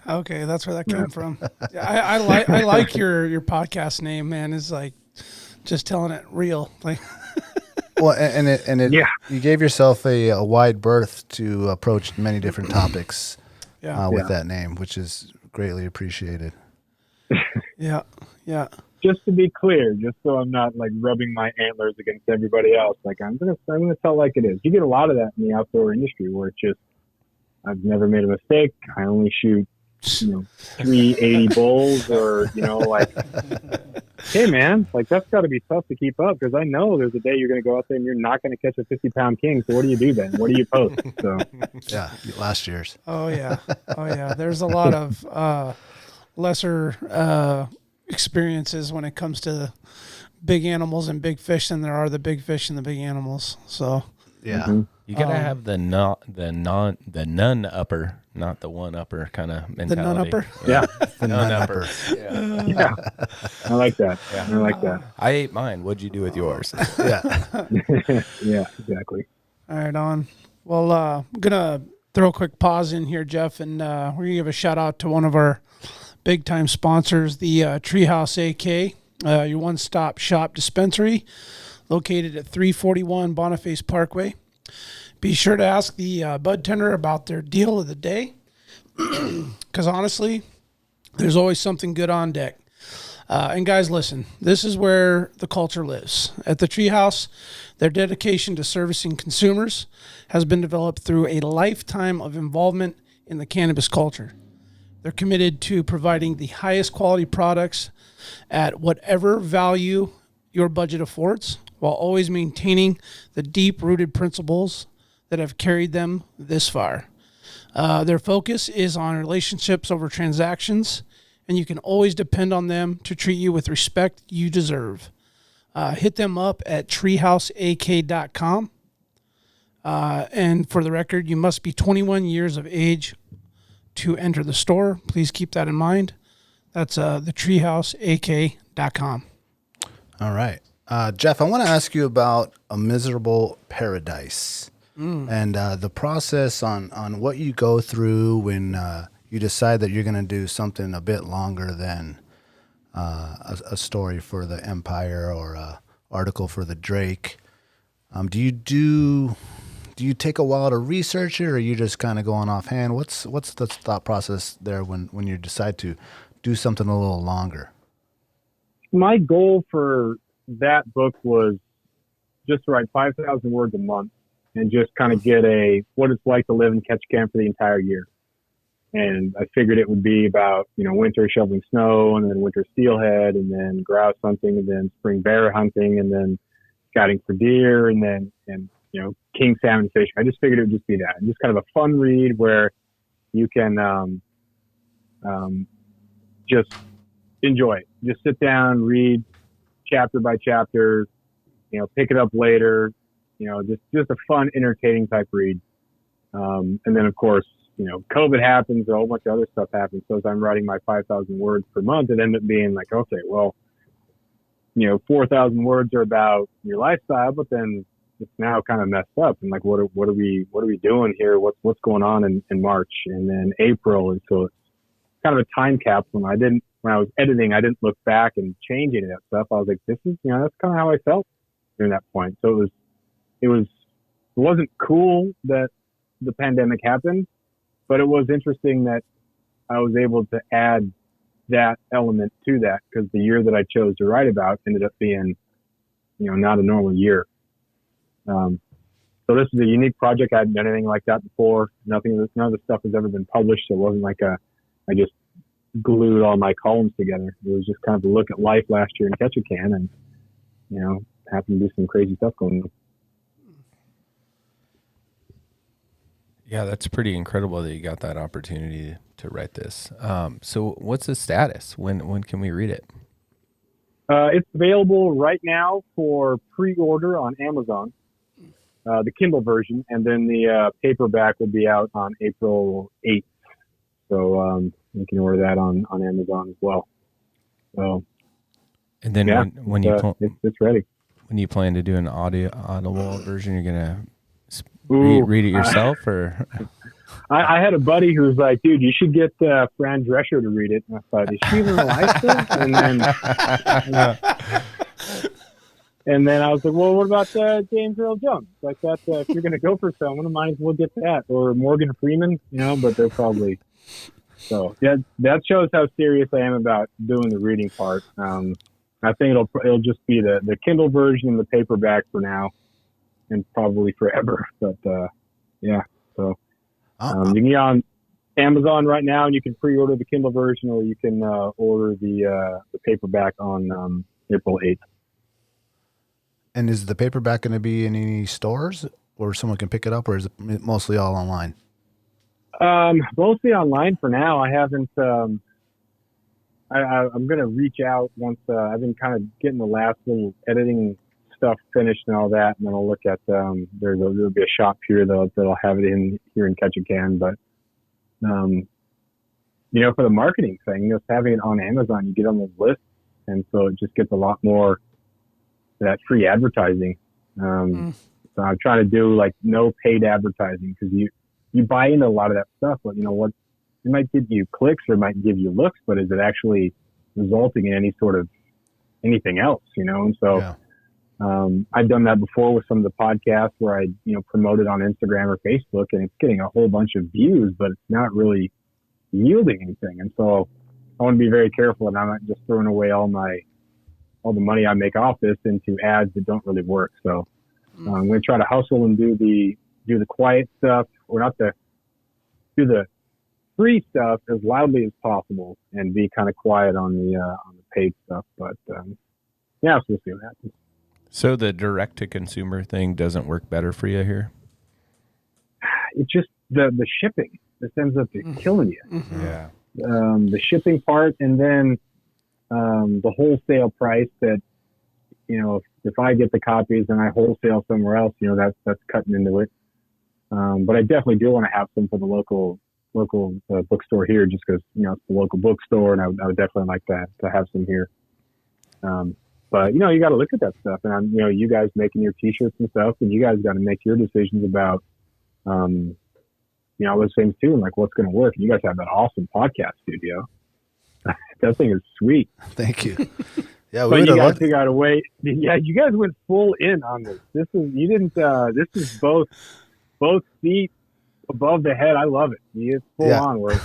Okay, that's where that came from. Yeah, I like your podcast name, man. It's like just telling it real. Like, Well, and Yeah. you gave yourself a wide berth to approach many different topics yeah, with that name, which is greatly appreciated. yeah. just to be clear, just so I'm not like rubbing my antlers against everybody else, like I'm gonna tell like it is. You get a lot of that in the outdoor industry where it's just I've never made a mistake. I only shoot 380 bulls, or like, hey man, like that's got to be tough to keep up, because I know there's a day you're going to go out there and you're not going to catch a 50-pound king. So what do you do then? What do you post? So Yeah, last year's. Oh yeah. There's a lot of lesser experiences when it comes to big animals and big fish than there are the big fish and the big animals. So Yeah. You gotta have the none upper, not the one upper kind of mentality. the nun upper. yeah, The None none upper. upper. yeah, I like that. Yeah. I like that. I ate mine. What'd you do with yours? Yeah. Yeah, exactly. All right, on. Well, I'm gonna throw a quick pause in here, Jeff, and we're gonna give a shout out to one of our big time sponsors, the Treehouse AK, your one-stop shop dispensary, located at 341 Boniface Parkway. Be sure to ask the bud tender about their deal of the day, because honestly, there's always something good on deck. And guys, listen, this is where the culture lives. At the Treehouse, their dedication to servicing consumers has been developed through a lifetime of involvement in the cannabis culture. They're committed to providing the highest quality products at whatever value your budget affords, while always maintaining the deep-rooted principles that have carried them this far. Their focus is on relationships over transactions, and you can always depend on them to treat you with respect you deserve. Hit them up at treehouseak.com. And for the record, you must be 21 years of age to enter the store. Please keep that in mind. That's the treehouseak.com. All right. Jeff, I want to ask you about A Miserable Paradise and the process on what you go through when you decide that you're going to do something a bit longer than a story for the Empire or a article for the Drake. Do you take a while to research it, or are you just kind of going offhand? What's the thought process there when you decide to do something a little longer? My goal for that book was just to write 5,000 words a month and just kind of get what it's like to live in Ketchikan for the entire year. And I figured it would be about, winter shoveling snow, and then winter steelhead, and then grouse hunting, and then spring bear hunting, and then scouting for deer, and king salmon fishing. I just figured it would just be that. And just kind of a fun read where you can just enjoy it. Just sit down, read chapter by chapter, pick it up later, just a fun, entertaining type read. And then of course, COVID happens, a whole bunch of other stuff happens. So as I'm writing my 5,000 words per month, it ended up being like, okay, well, 4,000 words are about your lifestyle, but then it's now kind of messed up. And like, what are we doing here? What's going on in March and then April? And so it's kind of a time capsule. When I was editing, I didn't look back and change any of that stuff. I was like, this is, that's kind of how I felt during that point. So it wasn't cool that the pandemic happened, but it was interesting that I was able to add that element to that, because the year that I chose to write about ended up being, not a normal year. So this is a unique project. I hadn't done anything like that before. None of the stuff has ever been published. So it wasn't like I just glued all my columns together. It was just kind of a look at life last year in Ketchikan, and happened to be some crazy stuff going on. Yeah, that's pretty incredible that you got that opportunity to write this. So what's the status? When can we read it? It's available right now for pre-order on Amazon, the Kindle version, and then the paperback will be out on April 8th. So you can order that on Amazon as well. So, And then yeah, when you it's ready. when you plan to do an audible version, you're gonna read it Ooh, yourself, or I had a buddy who was like, dude, you should get Fran Drescher to read it. And I thought, is she even alive still? And then I was like, well, what about James Earl Jones? Like that, if you're going to go for someone, I might as well get that. Or Morgan Freeman, but they're probably... So yeah, that shows how serious I am about doing the reading part. I think it'll just be the Kindle version and the paperback for now and probably forever. But yeah, so... you can get on Amazon right now, and you can pre-order the Kindle version, or you can order the paperback on April 8th. And is the paperback going to be in any stores where someone can pick it up, or is it mostly all online? Mostly online for now. I haven't. I'm going to reach out once I've been kind of getting the last little editing stuff finished and all that, and then I'll look at there'll be a shop here that'll have it here in Ketchikan. But for the marketing thing, just having it on Amazon, you get on those lists, and so it just gets a lot more that free advertising. So I'm trying to do like no paid advertising, because you buy into a lot of that stuff, but what, it might give you clicks or it might give you looks, but is it actually resulting in any sort of anything else? And so. Yeah. I've done that before with some of the podcasts where I, promote it on Instagram or Facebook, and it's getting a whole bunch of views, but it's not really yielding anything. And so I want to be very careful, and I'm not just throwing away all the money I make off this into ads that don't really work. So I'm going to try to hustle and do the quiet stuff, or not do the free stuff as loudly as possible, and be kind of quiet on the paid stuff. But yeah, so we'll see what happens. So the direct-to-consumer thing doesn't work better for you here? It's just the shipping. This ends up killing you. Mm-hmm. Yeah. The shipping part, and then the wholesale price that, if I get the copies and I wholesale somewhere else, that's cutting into it. But I definitely do want to have some for the local bookstore here, just because, it's the local bookstore, and I would definitely like to have some here. But, you got to look at that stuff, and you guys making your t-shirts and stuff, and you guys got to make your decisions about, those things too, and like what's going to work. And you guys have that awesome podcast studio. That thing is sweet. Thank you. Yeah, but you guys figure out a way. Yeah, you guys went full in on this. This is both feet above the head. I love it. It's full on work.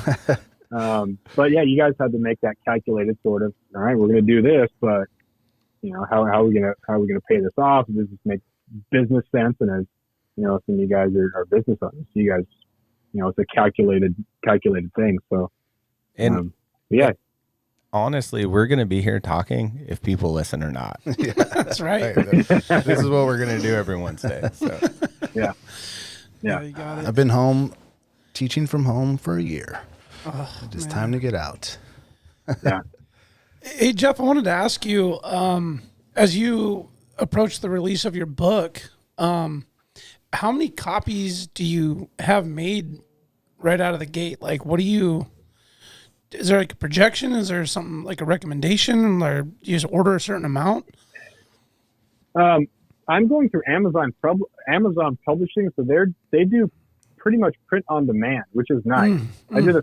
But yeah, you guys had to make that calculated sort of, all right, we're going to do this, but how are we gonna pay this off? Does this make business sense? And as some of you guys are business owners, so you guys, it's a calculated thing. So, yeah. Honestly, we're gonna be here talking if people listen or not. Yeah, That's right. This is what we're gonna do every Wednesday. So yeah, You got it. I've been home teaching from home for a year. It's man. time to get out. yeah. Hey, Jeff, I wanted to ask you, as you approach the release of your book, how many copies do you have made right out of the gate? Like, is there like a projection? Is there something like a recommendation, or do you just order a certain amount? I'm going through Amazon Publishing, so they do pretty much print on demand, which is nice. I did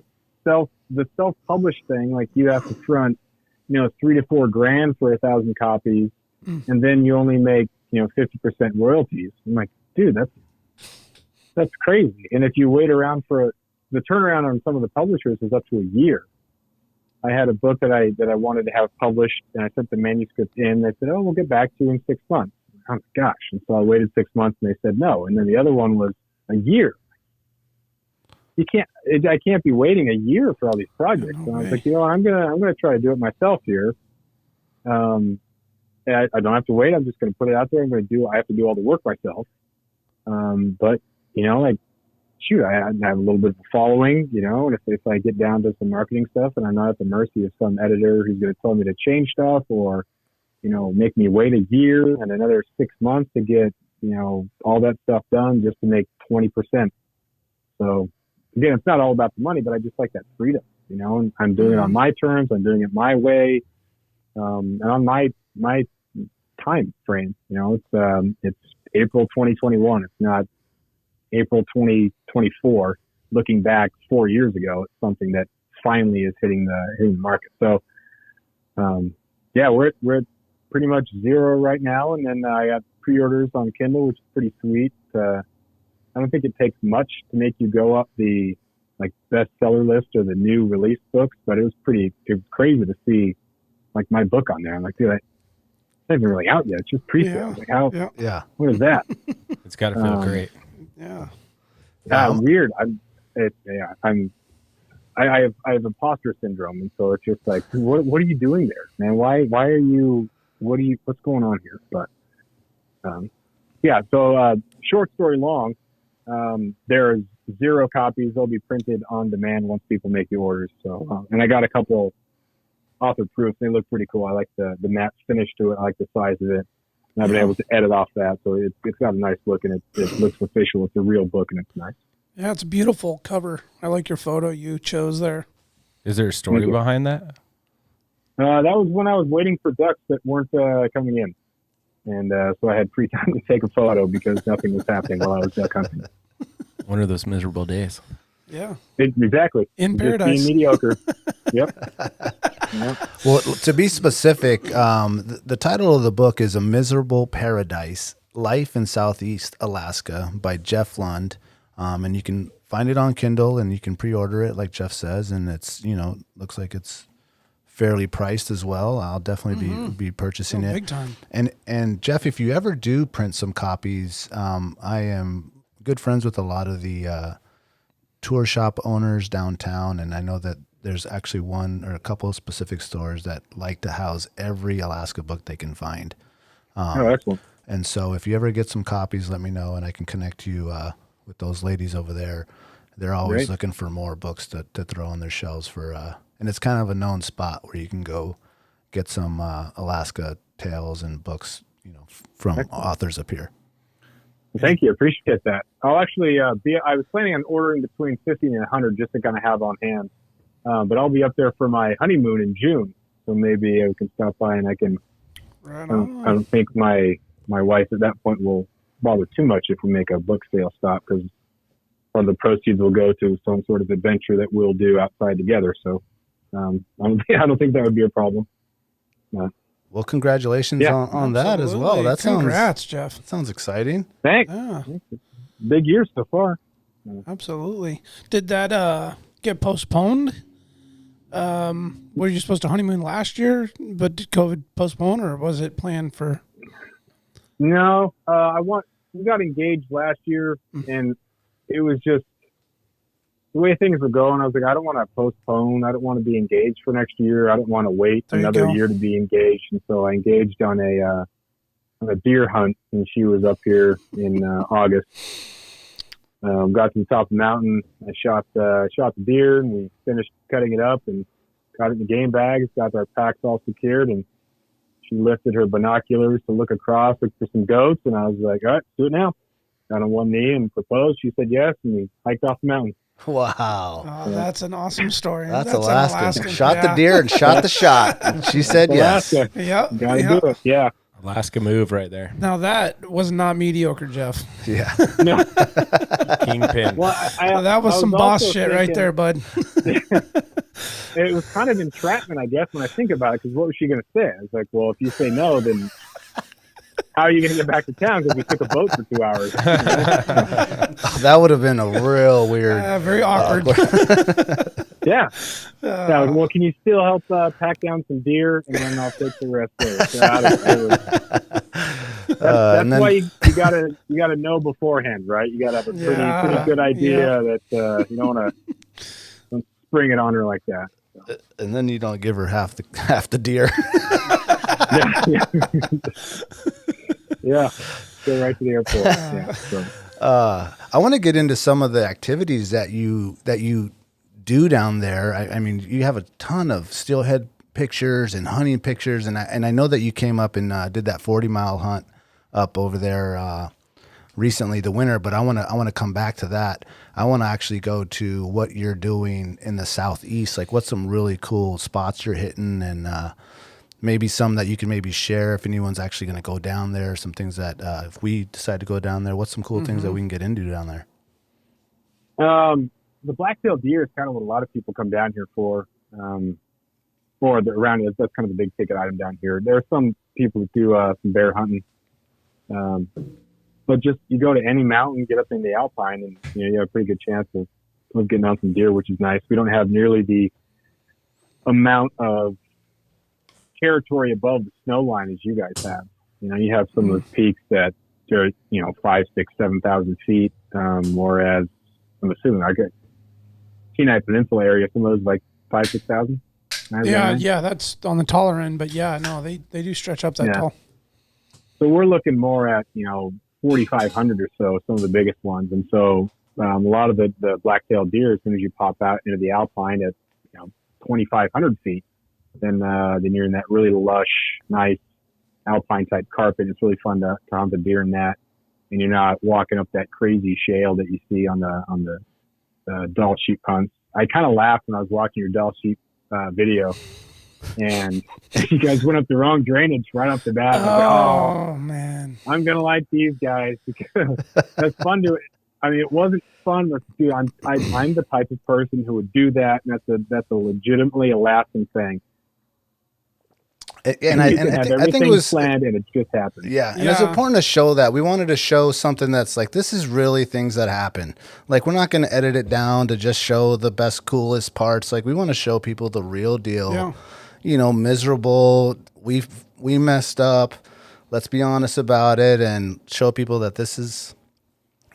the self-published thing, like you have to front, $3 to $4 grand for 1,000 copies, and then you only make 50% royalties. I'm like, dude, that's crazy. And if you wait around for the turnaround on some of the publishers is up to a year. I had a book that I wanted to have published, and I sent the manuscript in. They said, "Oh, we'll get back to you in 6 months." Oh gosh! And so I waited 6 months, and they said no. And then the other one was a year. I can't be waiting a year for all these projects. No and I was way. like, I'm gonna try to do it myself here. And I don't have to wait. I'm just gonna put it out there. I have to do all the work myself. But like, shoot, I have a little bit of a following, and if I get down to some marketing stuff and I'm not at the mercy of some editor who's going to tell me to change stuff, or, make me wait a year and another 6 months to get, all that stuff done just to make 20%. So again, it's not all about the money, but I just like that freedom, and I'm doing it on my terms. I'm doing it my way. And on my time frame, it's April 2021. It's not April 2024. Looking back 4 years ago, it's something that finally is hitting the market. So, we're at pretty much zero right now. And then I got pre-orders on Kindle, which is pretty sweet. I don't think it takes much to make you go up the bestseller list or the new release books, but it was crazy to see my book on there. I'm like, dude, it's not even really out yet. It's just pre-sale. Yeah. What is that? It's got to feel great. Yeah. Weird. I have imposter syndrome, and so it's just like, what are you doing there, man? Why are you? What's going on here? But So short story long, there's 0 copies. They'll be printed on demand once people make the orders. So and I got a couple author proofs. They look pretty cool. I like the matte finish to it. I like the size of it. And I've been able to edit off that, so it's got a nice look, and it looks official. It's a real book, and it's nice. Yeah, it's a beautiful cover. I like your photo you chose there. Is there a story behind that? That was when I was waiting for ducks that weren't coming in. And so I had free time to take a photo because nothing was happening while I was duck hunting. One of those miserable days. Yeah. Exactly. In Just paradise. being mediocre. Yep. Well, to be specific, the title of the book is A Miserable Paradise, Life in Southeast Alaska by Jeff Lund. And you can find it on Kindle, and you can pre-order it like Jeff says. And it's, looks like it's fairly priced as well. I'll definitely be purchasing it. Big time. And Jeff, if you ever do print some copies, I am good friends with a lot of the tour shop owners downtown, and I know that there's actually one or a couple of specific stores that like to house every Alaska book they can find. Excellent. And so if you ever get some copies, let me know, and I can connect you with those ladies over there. They're always looking for more books to throw on their shelves for, and it's kind of a known spot where you can go get some Alaska tales and books, from authors up here. Thank you. Appreciate that. I'll actually I was planning on ordering between 50 and 100 just to kind of have on hand. But I'll be up there for my honeymoon in June. So maybe I can stop by and I can, Right I don't think my wife at that point will bother too much if we make a book sale stop, because all the proceeds will go to some sort of adventure that we'll do outside together. So I don't think that would be a problem. Well, congratulations on that as well. Congrats, Jeff. That sounds exciting. Thanks. Yeah. Big year so far. Absolutely. Did that get postponed? Were you supposed to honeymoon last year, but did COVID postpone, or was it planned for? No, we got engaged last year, and it was just the way things were going. I was like, I don't want to postpone. I don't want to be engaged for next year. I don't want to wait another year to be engaged. And so I engaged on a deer hunt, and she was up here in August. Got to the top of the mountain. I shot the deer, and we finished cutting it up and got it in the game bags, got our packs all secured, and she lifted her binoculars to look across, look for some goats, and I was like, all right, do it now. Got on one knee and proposed. She said yes, and we hiked off the mountain. Wow. Oh, that's an awesome story. That's Alaskan. Shot the deer and shot the shot. And she said Alaska. yes. Yep. Gotta do it. Yeah. Alaska move right there. Now that was not mediocre, Jeff. Yeah. No. Kingpin. Well, That was some boss shit right thinking, there, bud. It was kind of entrapment, I guess, when I think about it, because what was she going to say? I was like, well, if you say no, then how are you going to get back to town? Because we took a boat for 2 hours. That would have been a real weird. Very awkward. Yeah. Well, can you still help pack down some deer, and then I'll take the rest of it. That's why you gotta know beforehand, right? You gotta have a pretty good idea that you don't want to spring it on her like that. So. And then you don't give her half the deer. Yeah. Go right to the airport. Yeah. So. I want to get into some of the activities that you do down there. I mean, you have a ton of steelhead pictures and hunting pictures, and I know that you came up and did that 40-mile hunt up over there recently, the winter. But I want to come back to that. I want to actually go to what you're doing in the southeast. Like, what's some really cool spots you're hitting, and maybe some that you can maybe share if anyone's actually going to go down there, some things that if we decide to go down there, what's some cool things that we can get into down there? The black-tailed deer is kind of what a lot of people come down here for. Around it, that's kind of the big ticket item down here. There are some people that do some bear hunting, but just you go to any mountain, get up in the alpine, and you have a pretty good chance of getting on some deer, which is nice. We don't have nearly the amount of territory above the snow line as you guys have. You have some of those peaks that are 5, 6, 7,000 feet, whereas I'm assuming our Kenai Peninsula area, some of those like 5,000, 6,000. Yeah, that's on the taller end, but they do stretch up that tall. So we're looking more at 4,500 or so, some of the biggest ones, and so a lot of the black-tailed deer, as soon as you pop out into the alpine at 2,500 feet, then you're in that really lush, nice alpine type carpet. It's really fun to hunt the deer in that, and you're not walking up that crazy shale that you see on the Dall sheep hunts. I kind of laughed when I was watching your Dall sheep video, and you guys went up the wrong drainage right off the bat. Oh man, I'm gonna like these guys because that's fun to. I mean, it wasn't fun. I'm the type of person who would do that, and that's a legitimately Alaskan thing. And I think it was planned, and it just happened. Yeah, and it's important to show that. We wanted to show something that's like, this is really things that happen. Like, we're not going to edit it down to just show the best, coolest parts. Like, we want to show people the real deal. Yeah. Miserable. We messed up. Let's be honest about it and show people that this is,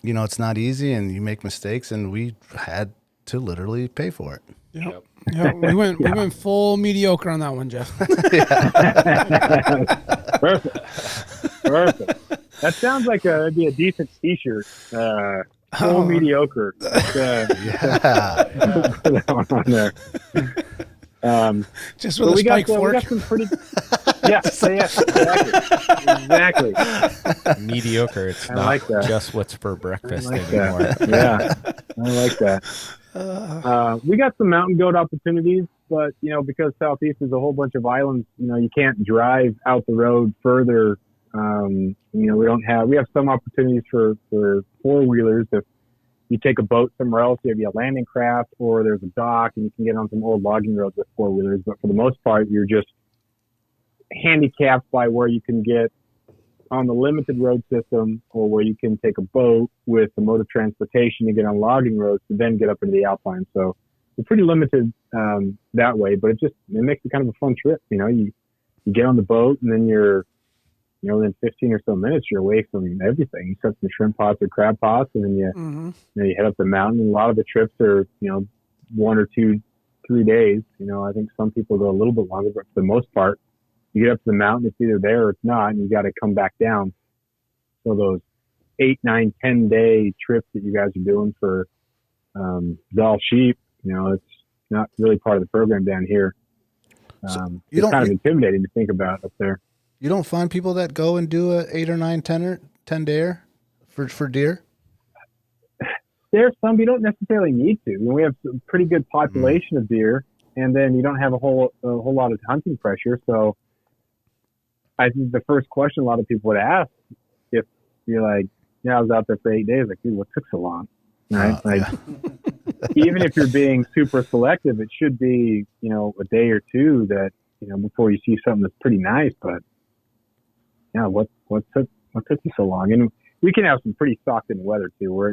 it's not easy and you make mistakes, and we had to literally pay for it. Yep. Yeah, we went full mediocre on that one, Jeff. Perfect. That sounds like it'd be a decent T-shirt. Full mediocre. Put that one on there. Just with a spike fork. We got some pretty. Exactly. Mediocre. It's not just what's for breakfast anymore. Yeah, I like that. We got some mountain goat opportunities, but because Southeast is a whole bunch of islands, you can't drive out the road further. We have some opportunities for four-wheelers. If you take a boat somewhere else, you have a landing craft, or there's a dock, and you can get on some old logging roads with four-wheelers. But for the most part, you're just handicapped by where you can get on the limited road system, or where you can take a boat with a mode of transportation to get on logging roads to then get up into the alpine. So we're pretty limited that way, but it makes it kind of a fun trip. You get on the boat, and then you're, within 15 or so minutes, you're away from everything. You set some shrimp pots or crab pots, and then you head up the mountain. And a lot of the trips are 1 or 2, 3 days. I think some people go a little bit longer, but for the most part, you get up to the mountain, it's either there or it's not, and you got to come back down. So those 8, 9, 10-day trips that you guys are doing for Dall sheep, it's not really part of the program down here. It's kind of intimidating to think about up there. You don't find people that go and do a 8 or 9, 10-dayer for deer? There's some. You don't necessarily need to. We have a pretty good population of deer, and then you don't have a whole lot of hunting pressure. So I think the first question a lot of people would ask, if you're like, I was out there for 8 days, like, dude, what took so long? Right? Even if you're being super selective, it should be, a day or two that, before you see something that's pretty nice. But what took you so long? And we can have some pretty socked in weather too, where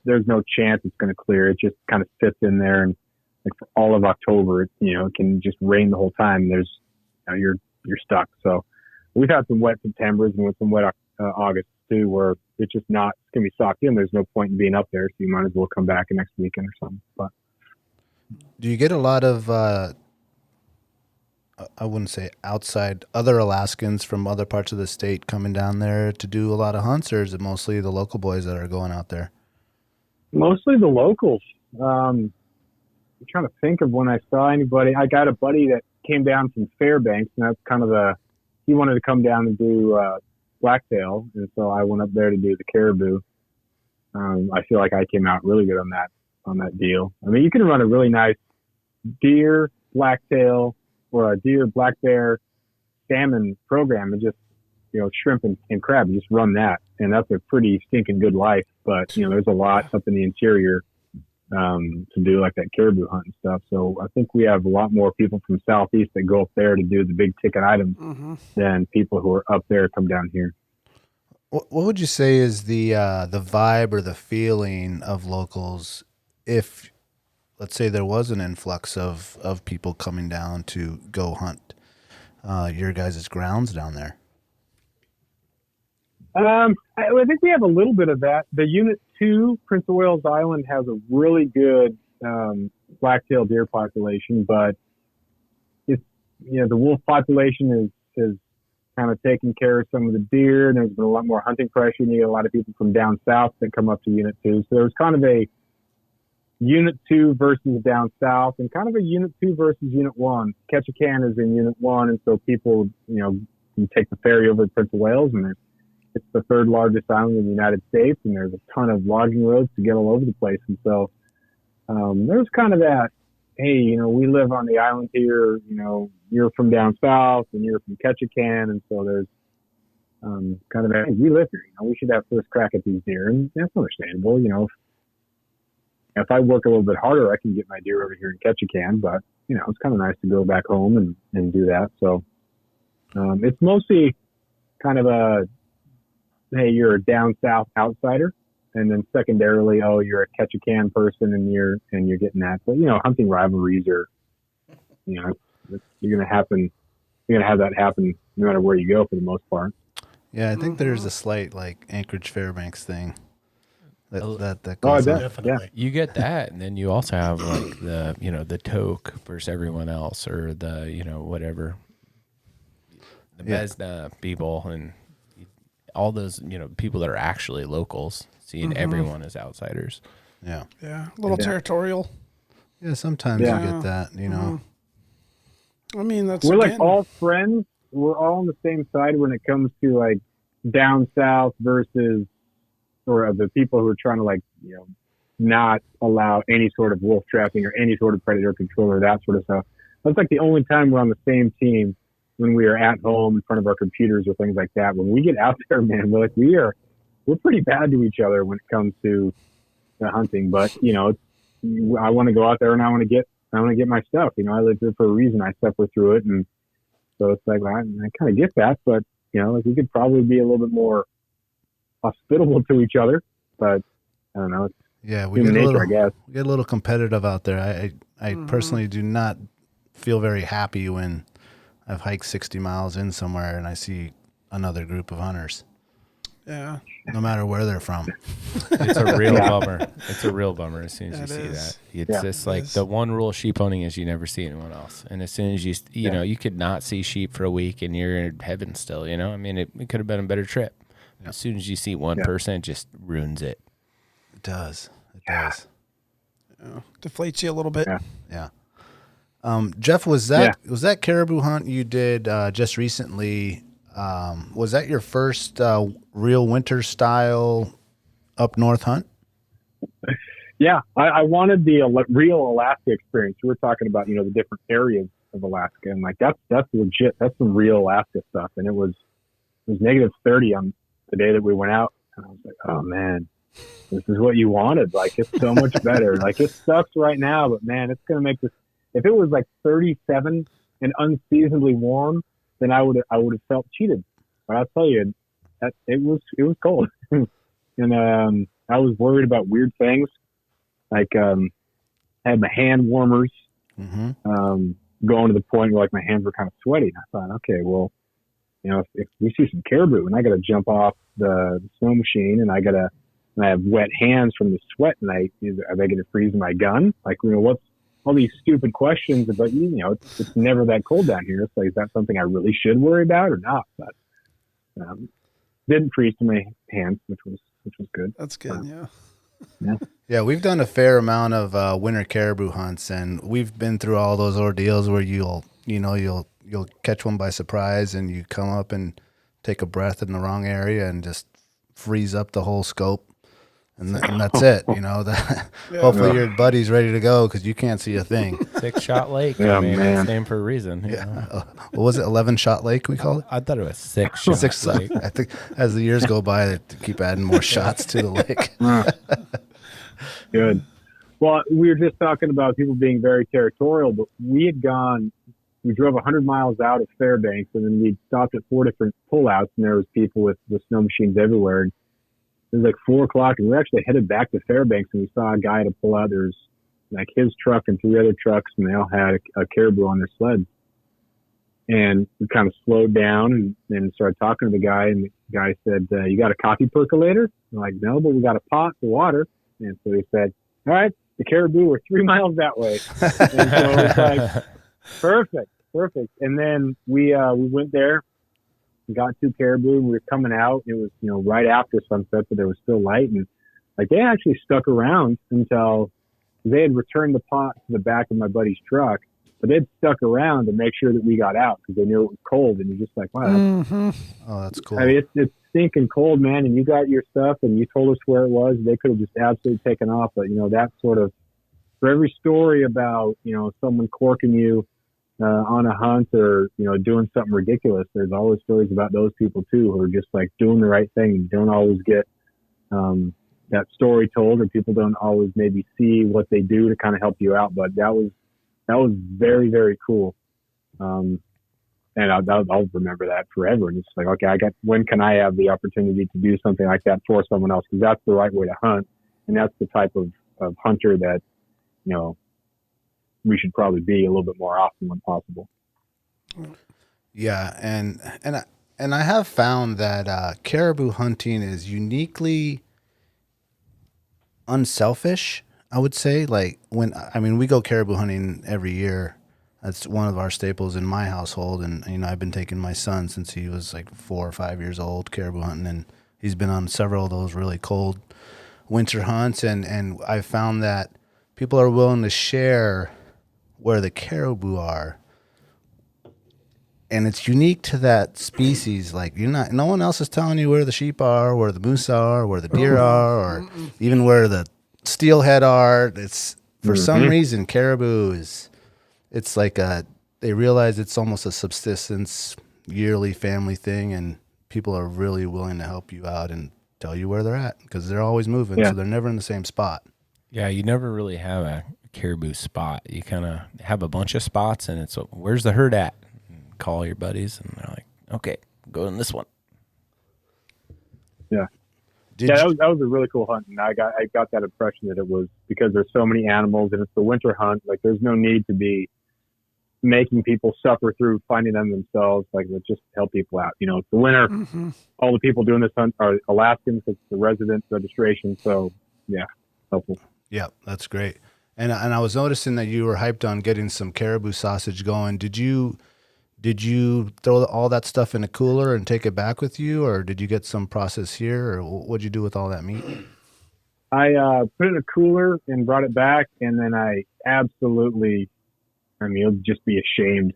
there's no chance it's going to clear. It just kind of sits in there, and like for all of October, it can just rain the whole time. There's, you're stuck. So we've had some wet Septembers and some wet August too, where it's just not going to be socked in. There's no point in being up there, so you might as well come back next weekend or something. But do you get a lot of I wouldn't say outside, other Alaskans from other parts of the state coming down there to do a lot of hunts, or is it mostly the local boys that are going out there? Mostly the locals. I'm trying to think of when I saw anybody. I got a buddy that came down from Fairbanks, and that's kind of he wanted to come down and do blacktail, and so I went up there to do the caribou. I feel like I came out really good on that deal. I mean, you can run a really nice deer, blacktail, or a deer, black bear, salmon program and just, shrimp and crab, just run that. And that's a pretty stinking good life. But, there's a lot up in the interior to do, like that caribou hunt and stuff. So I think we have a lot more people from Southeast that go up there to do the big ticket items than people who are up there come down here. What would you say is the vibe or the feeling of locals if, let's say, there was an influx of people coming down to go hunt your guys' grounds down there? I think we have a little bit of that. The Unit 2, Prince of Wales Island, has a really good black-tailed deer population, but it's, the wolf population is kind of taking care of some of the deer, and there's been a lot more hunting pressure, and you get a lot of people from down south that come up to Unit 2. So there's kind of a Unit 2 versus down south, and kind of a Unit 2 versus Unit 1. Ketchikan is in Unit 1, and so people, can take the ferry over to Prince of Wales, and it's the third largest island in the United States, and there's a ton of logging roads to get all over the place. And so there's kind of that, hey, we live on the island here, you're from down south and you're from Ketchikan, and so there's kind of that, hey, we live here, we should have first crack at these deer, and that's understandable. If I work a little bit harder, I can get my deer over here in Ketchikan, but it's kind of nice to go back home and do that. So it's mostly kind of a, hey, you're a down south outsider, and then secondarily, oh, you're a Ketchikan person and you're getting that. But hunting rivalries are, you're gonna have that happen no matter where you go for the most part. Yeah, I think there's a slight like Anchorage Fairbanks thing that Oh, goes on. Definitely. You get that, and then you also have like the toque versus everyone else, or the whatever, the Mesna people, and all those people that are actually locals, seeing everyone as outsiders. Yeah, Yeah, a little territorial. yeah. Sometimes you get that, I mean, that's We're like again, all friends. We're all on the same side when it comes to like down south versus, or the people who are trying to not allow any sort of wolf trapping or any sort of predator control or that sort of stuff. That's like the only time we're on the same team, when we are at home in front of our computers or things like that. When we get out there, man, we're pretty bad to each other when it comes to the hunting. But I want to go out there and I want to get my stuff. I live here for a reason. I suffer through it, and so it's like I kind of get that. But we could probably be a little bit more hospitable to each other. But I don't know. It's we human get nature, I guess. we get a little competitive out there. I personally do not feel very happy when I've hiked 60 miles in somewhere and I see another group of hunters. Yeah. No matter where they're from. It's a real bummer. It's a real bummer as soon as It you see is. that. It's just like the one rule of sheep hunting is you never see anyone else. And as soon as you could not see sheep for a week and you're in heaven still, I mean, it could have been a better trip. As soon as you see one person, it just ruins it. It does. It does. Yeah. Deflates you a little bit. Yeah. Jeff, was that caribou hunt you did just recently? Was that your first real winter style up north hunt? Yeah, I wanted the real Alaska experience. We were talking about the different areas of Alaska, and like that's legit. That's some real Alaska stuff. And it was -30 on the day that we went out, and I was like, oh man, this is what you wanted. Like it's so much better. Like it sucks right now, but man, it's gonna make this. If it was like 37 and unseasonably warm, then I would have felt cheated. But I'll tell you, that it was cold, and I was worried about weird things, like I had my hand warmers going to the point where like my hands were kind of sweaty. And I thought, okay, well, if we see some caribou, and I got to jump off the snow machine, and I have wet hands from the sweat, and are they going to freeze my gun? Like, what's all these stupid questions, but it's never that cold down here. So is that something I really should worry about or not? But didn't freeze to my hands, which was good. That's good. Yeah. Yeah, we've done a fair amount of winter caribou hunts, and we've been through all those ordeals where you'll catch one by surprise, and you come up and take a breath in the wrong area and just freeze up the whole scope. And that's it, Hopefully your buddy's ready to go because you can't see a thing. 6-shot lake. Yeah, It's named for a reason. What was it, 11-shot lake we call it? I thought it was 6-shot lake. I think as the years go by, they keep adding more shots to the lake. Good. Well, we were just talking about people being very territorial, but we drove 100 miles out of Fairbanks, and then we stopped at 4 different pullouts, and there was people with snow machines everywhere. And it was like 4 o'clock, and we actually headed back to Fairbanks, and we saw a guy at a pullout. There's like his truck and 3 other trucks, and they all had a caribou on their sled. And we kind of slowed down and started talking to the guy, and the guy said, "You got a coffee percolator?" I'm like, "No, but we got a pot for water." And so he said, "All right, the caribou were 3 miles that way." And so it's like, perfect. And then we went there, got 2 caribou, and we were coming out. It was, right after sunset, but there was still light. And like they actually stuck around until they had returned the pot to the back of my buddy's truck, but they'd stuck around to make sure that we got out because they knew it was cold. And you're just like, wow. That's cool. I mean, it's stinking cold, man. And you got your stuff and you told us where it was. They could have just absolutely taken off. But, that sort of, for every story about, someone corking you on a hunt or, doing something ridiculous, there's always stories about those people too, who are just like doing the right thing. You don't always get that story told, or people don't always maybe see what they do to kind of help you out. But that was very, very cool. And I'll remember that forever. And it's like, okay, when can I have the opportunity to do something like that for someone else? Because that's the right way to hunt. And that's the type of hunter that, we should probably be a little bit more often when possible. Yeah. And I have found that caribou hunting is uniquely unselfish, I would say. Like we go caribou hunting every year. That's one of our staples in my household. And, I've been taking my son since he was like 4 or 5 years old caribou hunting. And he's been on several of those really cold winter hunts. And I found that people are willing to share where the caribou are. And it's unique to that species. Like no one else is telling you where the sheep are, where the moose are, where the deer are, or even where the steelhead are. It's for some reason, caribou it's like they realize it's almost a subsistence yearly family thing. And people are really willing to help you out and tell you where they're at because they're always moving. So they're never in the same spot. Yeah. You never really have a caribou spot. You kind of have a bunch of spots and it's where's the herd at? And call your buddies and they're like, okay, go in this one. Yeah. That was a really cool hunt. And I got that impression that it was because there's so many animals and it's the winter hunt. Like there's no need to be making people suffer through finding them themselves. Like let's just help people out. It's the winter. All the people doing this hunt are Alaskans. It's the resident registration. So yeah, helpful. Yeah, that's great. And I was noticing that you were hyped on getting some caribou sausage going. Did you throw all that stuff in a cooler and take it back with you, or did you get some process here, or what'd you do with all that meat? I put it in a cooler and brought it back, and then I absolutely, you'll just be ashamed.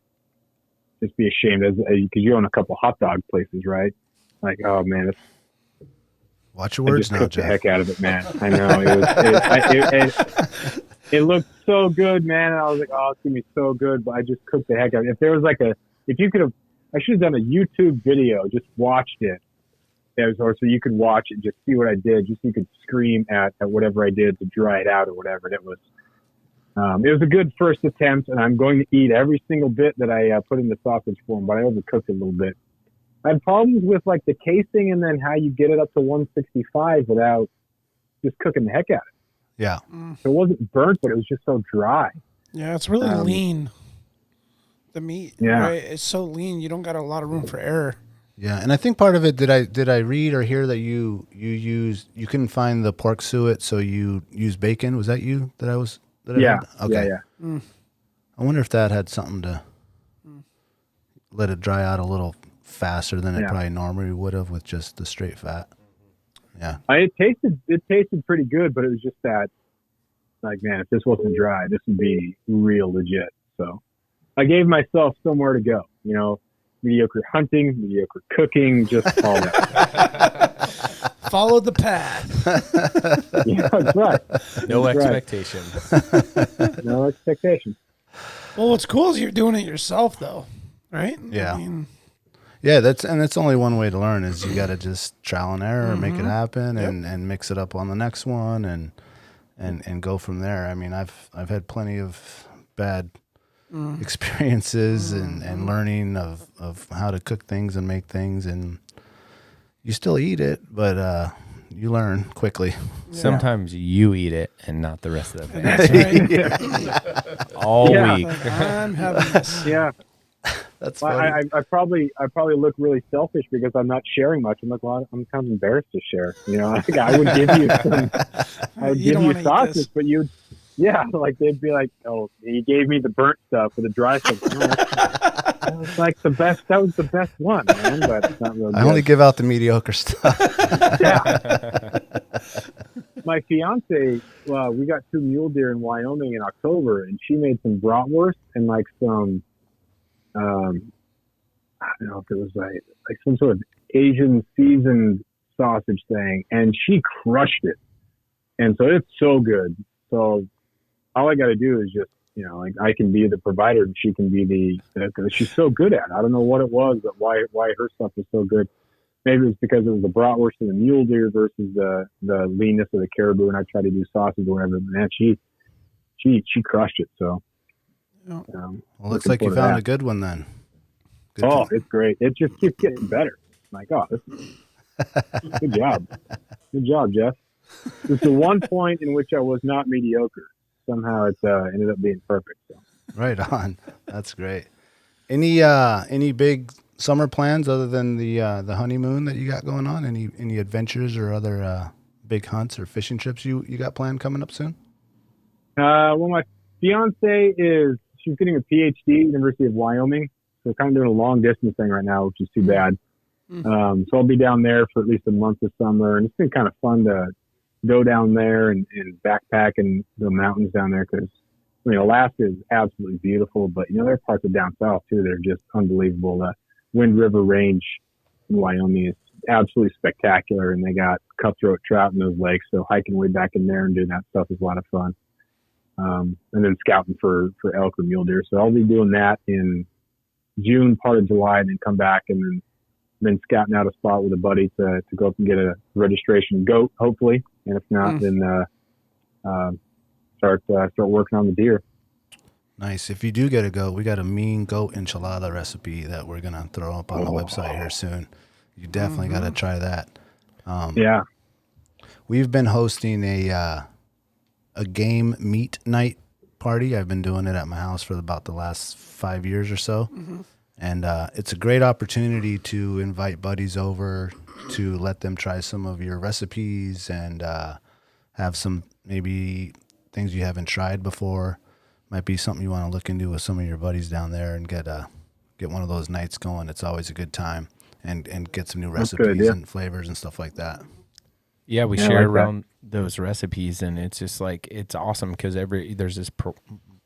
Just be ashamed because you own a couple hot dog places, right? Like, oh man, watch your words now, cooked Jeff. the heck out of it, man. I know it looked so good, man. And I was like, oh, it's gonna be so good. But I just cooked the heck out of it. If there was if you could have, I should have done a YouTube video, just watched it. Or so you could watch it, just see what I did, just so you could scream at whatever I did to dry it out or whatever. And it was a good first attempt, and I'm going to eat every single bit that I put in the sausage form, but I overcooked it a little bit. I had problems with the casing and then how you get it up to 165 without just cooking the heck out of it. Yeah. So it wasn't burnt, but it was just so dry. Yeah, it's really lean. The meat, right? It's so lean. You don't got a lot of room for error. Yeah, and I think part of it, did I read or hear that you couldn't find the pork suet, so you used bacon? Was that you? Yeah. Okay. Yeah. I wonder if that had something to let it dry out a little faster than it probably normally would have with just the straight fat. Yeah. It tasted pretty good, but it was just that, man, if this wasn't dry, this would be real legit. So I gave myself somewhere to go, mediocre hunting, mediocre cooking, just all that. follow the path. Yeah, that's right. No That's right. expectation. No expectation. Well, what's cool is you're doing it yourself, though, right? Yeah. I mean, Yeah, that's only one way to learn is you got to just trial and error, make it happen, and mix it up on the next one, and go from there. I mean, I've had plenty of bad experiences and learning of how to cook things and make things, and you still eat it, but you learn quickly. Sometimes you eat it and not the rest of the that's family. right. All Yeah. week. Like, I'm having this. Yeah. That's Well, funny. I probably look really selfish because I'm not sharing much. I'm like, well, I'm kind of embarrassed to share. You know, like, I would give you I would You give don't you wanna eat sausage, this. but like they'd be like, oh, you gave me the burnt stuff or the dry stuff. That was like the best. That was the best one, man. But it's not real I good. only give out the mediocre stuff. Yeah. My fiance, we got 2 mule deer in Wyoming in October, and she made some bratwurst and like some, I don't know if it was like some sort of Asian seasoned sausage thing, and she crushed it. And so it's so good. So all I got to do is just, you know, like I can be the provider and she can be because she's so good at it. I don't know what it was, but why her stuff was so good. Maybe it was because it was the bratwurst of the mule deer versus the leanness of the caribou, and I tried to do sausage or whatever. Man, she crushed it. So, Yeah. Well, looks looking like you forward to found that. a good one then. Good Oh, job. it's great. It just keeps getting better. Like, oh, good job. Good job, Jeff. It's the one point in which I was not mediocre. Somehow it ended up being perfect. So. Right on. That's great. Any big summer plans other than the honeymoon that you got going on? Any adventures or other big hunts or fishing trips you got planned coming up soon? Well, my fiance she's getting a PhD at University of Wyoming. So we're kind of doing a long distance thing right now, which is too bad. So I'll be down there for at least a month this summer, and it's been kind of fun to go down there and backpack in the mountains down there because, I mean, Alaska is absolutely beautiful, but, you know, there are parts of down south, too, that are just unbelievable. The Wind River Range in Wyoming is absolutely spectacular, and they got cutthroat trout in those lakes, so hiking way back in there and doing that stuff is a lot of fun. And then scouting for elk or mule deer. So I'll be doing that in June, part of July, and then come back and then scouting out a spot with a buddy to go up and get a registration goat, hopefully. And if not, then start working on the deer. Nice. If you do get a goat, we got a mean goat enchilada recipe that we're gonna throw up on the website here soon. You definitely got to try that. Yeah. We've been hosting a game meat night party. I've been doing it at my house for about the last 5 years or so. And it's a great opportunity to invite buddies over to let them try some of your recipes and have some maybe things you haven't tried before. Might be something you want to look into with some of your buddies down there and get one of those nights going. It's always a good time and get some new recipes and flavors and stuff like that. Yeah, we Yeah, I share like that. around those recipes, and it's just like it's awesome because there's this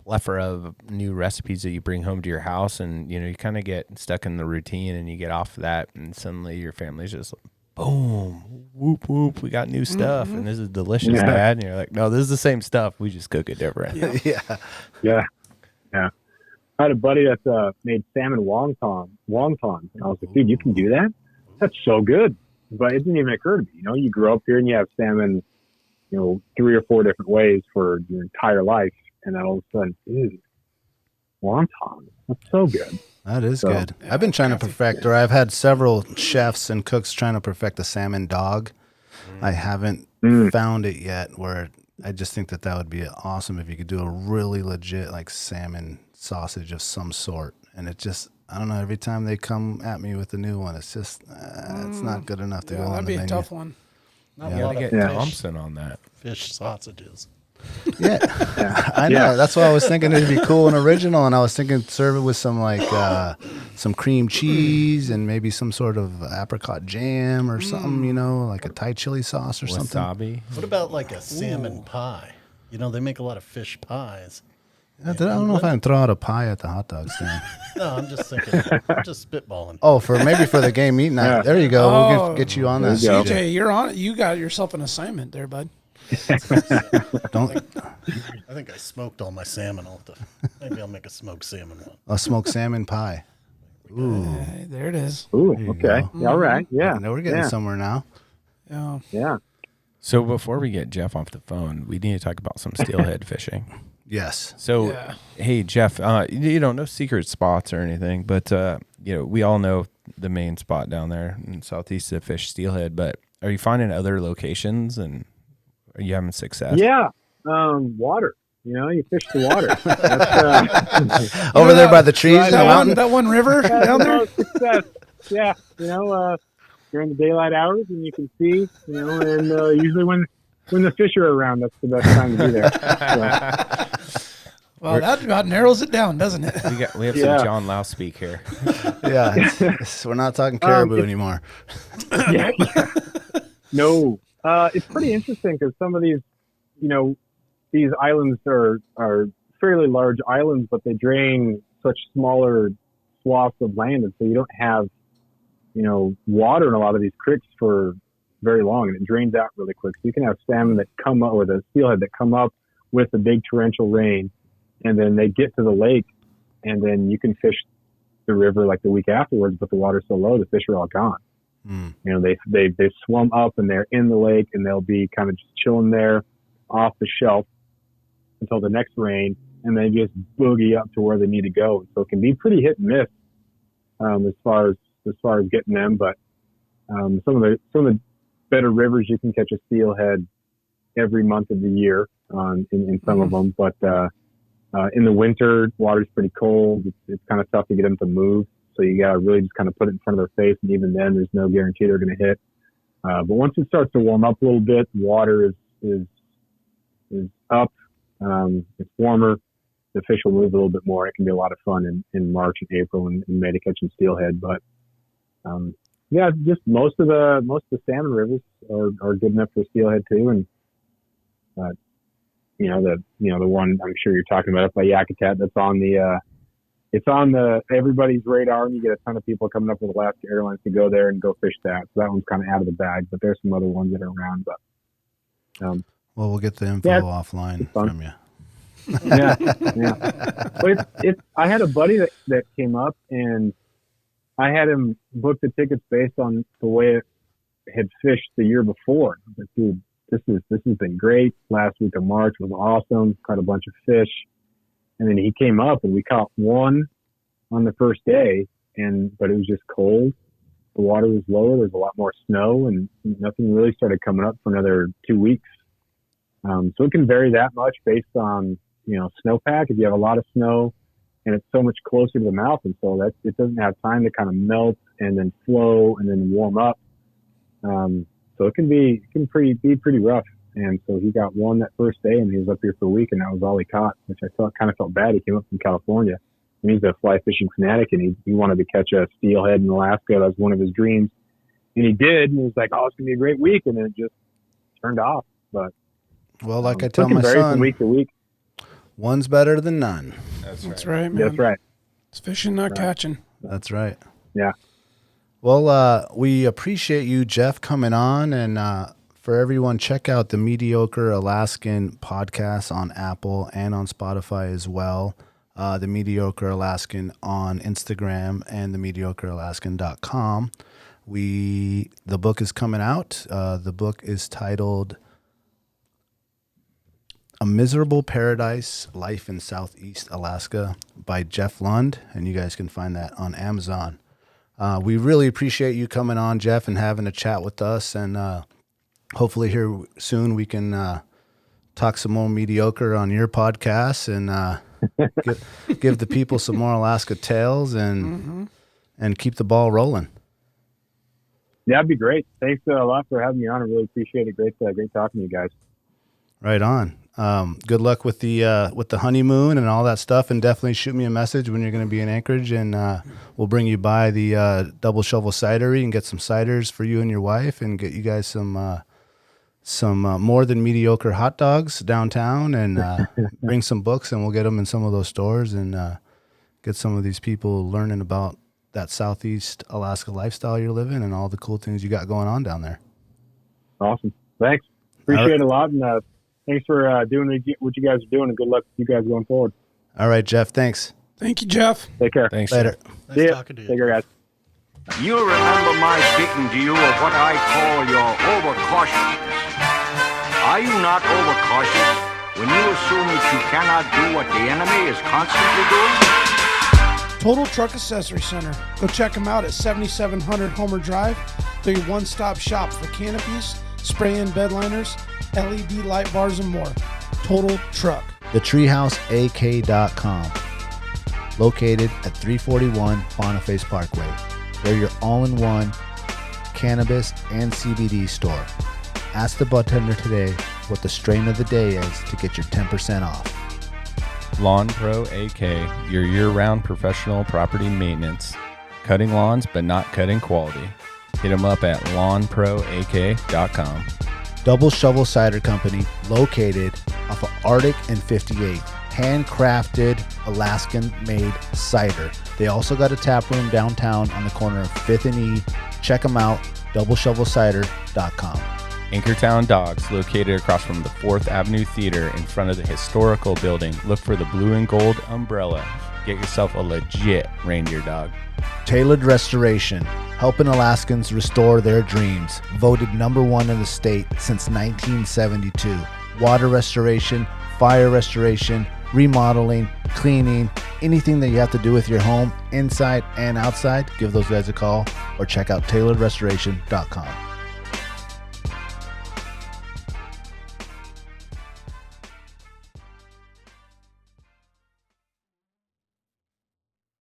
plethora of new recipes that you bring home to your house, and you know you kind of get stuck in the routine, and you get off of that, and suddenly your family's just like, boom, whoop whoop, we got new stuff, and this is delicious, Dad. And you're like, no, this is the same stuff, we just cook it different. Yeah. I had a buddy that made salmon wontons, and I was like, dude, you can do that? That's so good. But it didn't even occur to me. You know, you grow up here and you have salmon, you know, 3 or 4 different ways for your entire life, and then all of a sudden, dude, wontons. That's so good. That is good. I've been trying to perfect, or I've had several chefs and cooks trying to perfect the salmon dog. I haven't found it yet, where I just think that would be awesome if you could do a really legit like salmon sausage of some sort. And it just, I don't know, every time they come at me with a new one, it's just, it's not good enough to go on that'd the be a menu. tough one. Not You a lot gotta of get fish, Thompson on that. fish sausages. Yeah, I know. That's why I was thinking it'd be cool and original, and I was thinking serve it with some like some cream cheese and maybe some sort of apricot jam or something, you know, like a Thai chili sauce or something. Wasabi. What about like a salmon pie? You know, they make a lot of fish pies. I don't know if I can throw out a pie at the hot dog stand. No, I'm just thinking. I'm just spitballing. Oh, maybe for the game meat night. Yeah. There you go. Oh, We'll get you on that. There you go. CJ, you're on it. You got yourself an assignment there, bud. Don't I think I smoked all my salmon. Maybe I'll make a smoked salmon one. a smoked salmon pie. Ooh, Hey, there it is. Ooh, you okay. go. Yeah, all right. Yeah. no, we're getting yeah. somewhere now. Yeah. Yeah. So before we get Jeff off the phone, we need to talk about some steelhead fishing. Yes. So, Yeah. hey, Jeff, no secret spots or anything, but, we all know the main spot down there in Southeast to fish steelhead, but are you finding other locations and are you having success? Yeah. Water. You fish the water. That's, Over there by the trees. Right, the mountain. That one river down there? Success. Yeah. During the daylight hours, and you can see, and usually when the fish are around, that's the best time to be there. So, Well, that about narrows it down, doesn't it? We have Yeah. some John Lau speak here. Yeah. We're not talking caribou anymore. yeah. No. It's pretty interesting because some of these, these islands are fairly large islands, but they drain such smaller swaths of land, and so you don't have, water in a lot of these creeks for very long, and it drains out really quick. So you can have salmon that come up, or the steelhead that come up with a big torrential rain, and then they get to the lake, and then you can fish the river like the week afterwards, but the water's so low, the fish are all gone. They swim up and they're in the lake, and they'll be kind of just chilling there off the shelf until the next rain, and they just boogie up to where they need to go. So it can be pretty hit and miss as far as getting them. But some of the better rivers, you can catch a steelhead every month of the year in some of them. But in the winter, water's pretty cold. It's kind of tough to get them to move. So you got to really just kind of put it in front of their face, and even then, there's no guarantee they're going to hit. But once it starts to warm up a little bit, water is up. It's warmer. The fish will move a little bit more. It can be a lot of fun in March and April and May to catch some steelhead. But just most of the salmon rivers are good enough for steelhead too. And the one I'm sure you're talking about up by Yakutat, that's on it's on everybody's radar, and you get a ton of people coming up with Alaska Airlines to go there and go fish that. So that one's kind of out of the bag, but there's some other ones that are around. But Well, we'll get the info offline from you. yeah. But I had a buddy that came up, and I had him book the tickets based on the way it had fished the year before. I was like, dude, this has been great. Last week of March was awesome. Caught a bunch of fish. And then he came up, and we caught one on the first day, but it was just cold. The water was lower. There's a lot more snow, and nothing really started coming up for another 2 weeks. So it can vary that much based on, snowpack. If you have a lot of snow and it's so much closer to the mouth, and so that it doesn't have time to kind of melt and then flow and then warm up. So it can be pretty rough. And so he got one that first day, and he was up here for a week, and that was all he caught, which I kind of felt bad. He came up from California, and he's a fly fishing fanatic, and he wanted to catch a steelhead in Alaska. That was one of his dreams. And he did, and he was like, oh, it's going to be a great week. And then it just turned off. But Well, like I tell it can my vary son, from week to week. one's better than none. That's right, man. That's right. It's fishing, not catching. That's right. Yeah. Well, we appreciate you, Jeff, coming on. And for everyone, check out the Mediocre Alaskan podcast on Apple and on Spotify as well. The Mediocre Alaskan on Instagram and the mediocrealaskan.com. The book is coming out. The book is titled A Miserable Paradise, Life in Southeast Alaska by Jeff Lund, and you guys can find that on Amazon. We really appreciate you coming on, Jeff, and having a chat with us, and hopefully here soon we can talk some more mediocre on your podcast and give the people some more Alaska tales and keep the ball rolling. That'd be great. Thanks a lot for having me on. I really appreciate it. Great talking to you guys. Right on. Good luck with the honeymoon and all that stuff, and definitely shoot me a message when you're going to be in Anchorage, and we'll bring you by the Double Shovel Cidery and get some ciders for you and your wife, and get you guys some some more than mediocre hot dogs downtown and bring some books, and we'll get them in some of those stores and get some of these people learning about that Southeast Alaska lifestyle you're living and all the cool things you got going on down there. Awesome. Thanks. Appreciate it a lot. And thanks for doing what you guys are doing, and good luck with you guys going forward. All right, Jeff. Thanks. Thank you, Jeff. Take care. Thanks. Later. Nice See ya. talking to you. Take care, guys. You'll remember my speaking to you of what I call your overcautiousness. Are you not overcautious when you assume that you cannot do what the enemy is constantly doing? Total Truck Accessory Center. Go check them out at 7700 Homer Drive. They're your one-stop shop for canopies, spray-in bed liners, LED light bars, and more. Total Truck. TheTreehouseAK.com. Located at 341 Boniface Parkway. They're your all-in-one cannabis and CBD store. Ask the bartender today what the strain of the day is to get your 10% off. Lawn Pro AK, your year-round professional property maintenance. Cutting lawns, but not cutting quality. Hit them up at lawnproak.com. Double Shovel Cider Company, located off of Arctic and 58. Handcrafted Alaskan-made cider. They also got a tap room downtown on the corner of 5th and E. Check them out, doubleshovelcider.com. Anchortown Dogs, located across from the 4th Avenue Theater in front of the historical building. Look for the blue and gold umbrella. Get yourself a legit reindeer dog. Tailored Restoration, helping Alaskans restore their dreams. Voted #1 in the state since 1972. Water restoration, fire restoration, remodeling, cleaning, anything that you have to do with your home, inside and outside, give those guys a call or check out tailoredrestoration.com.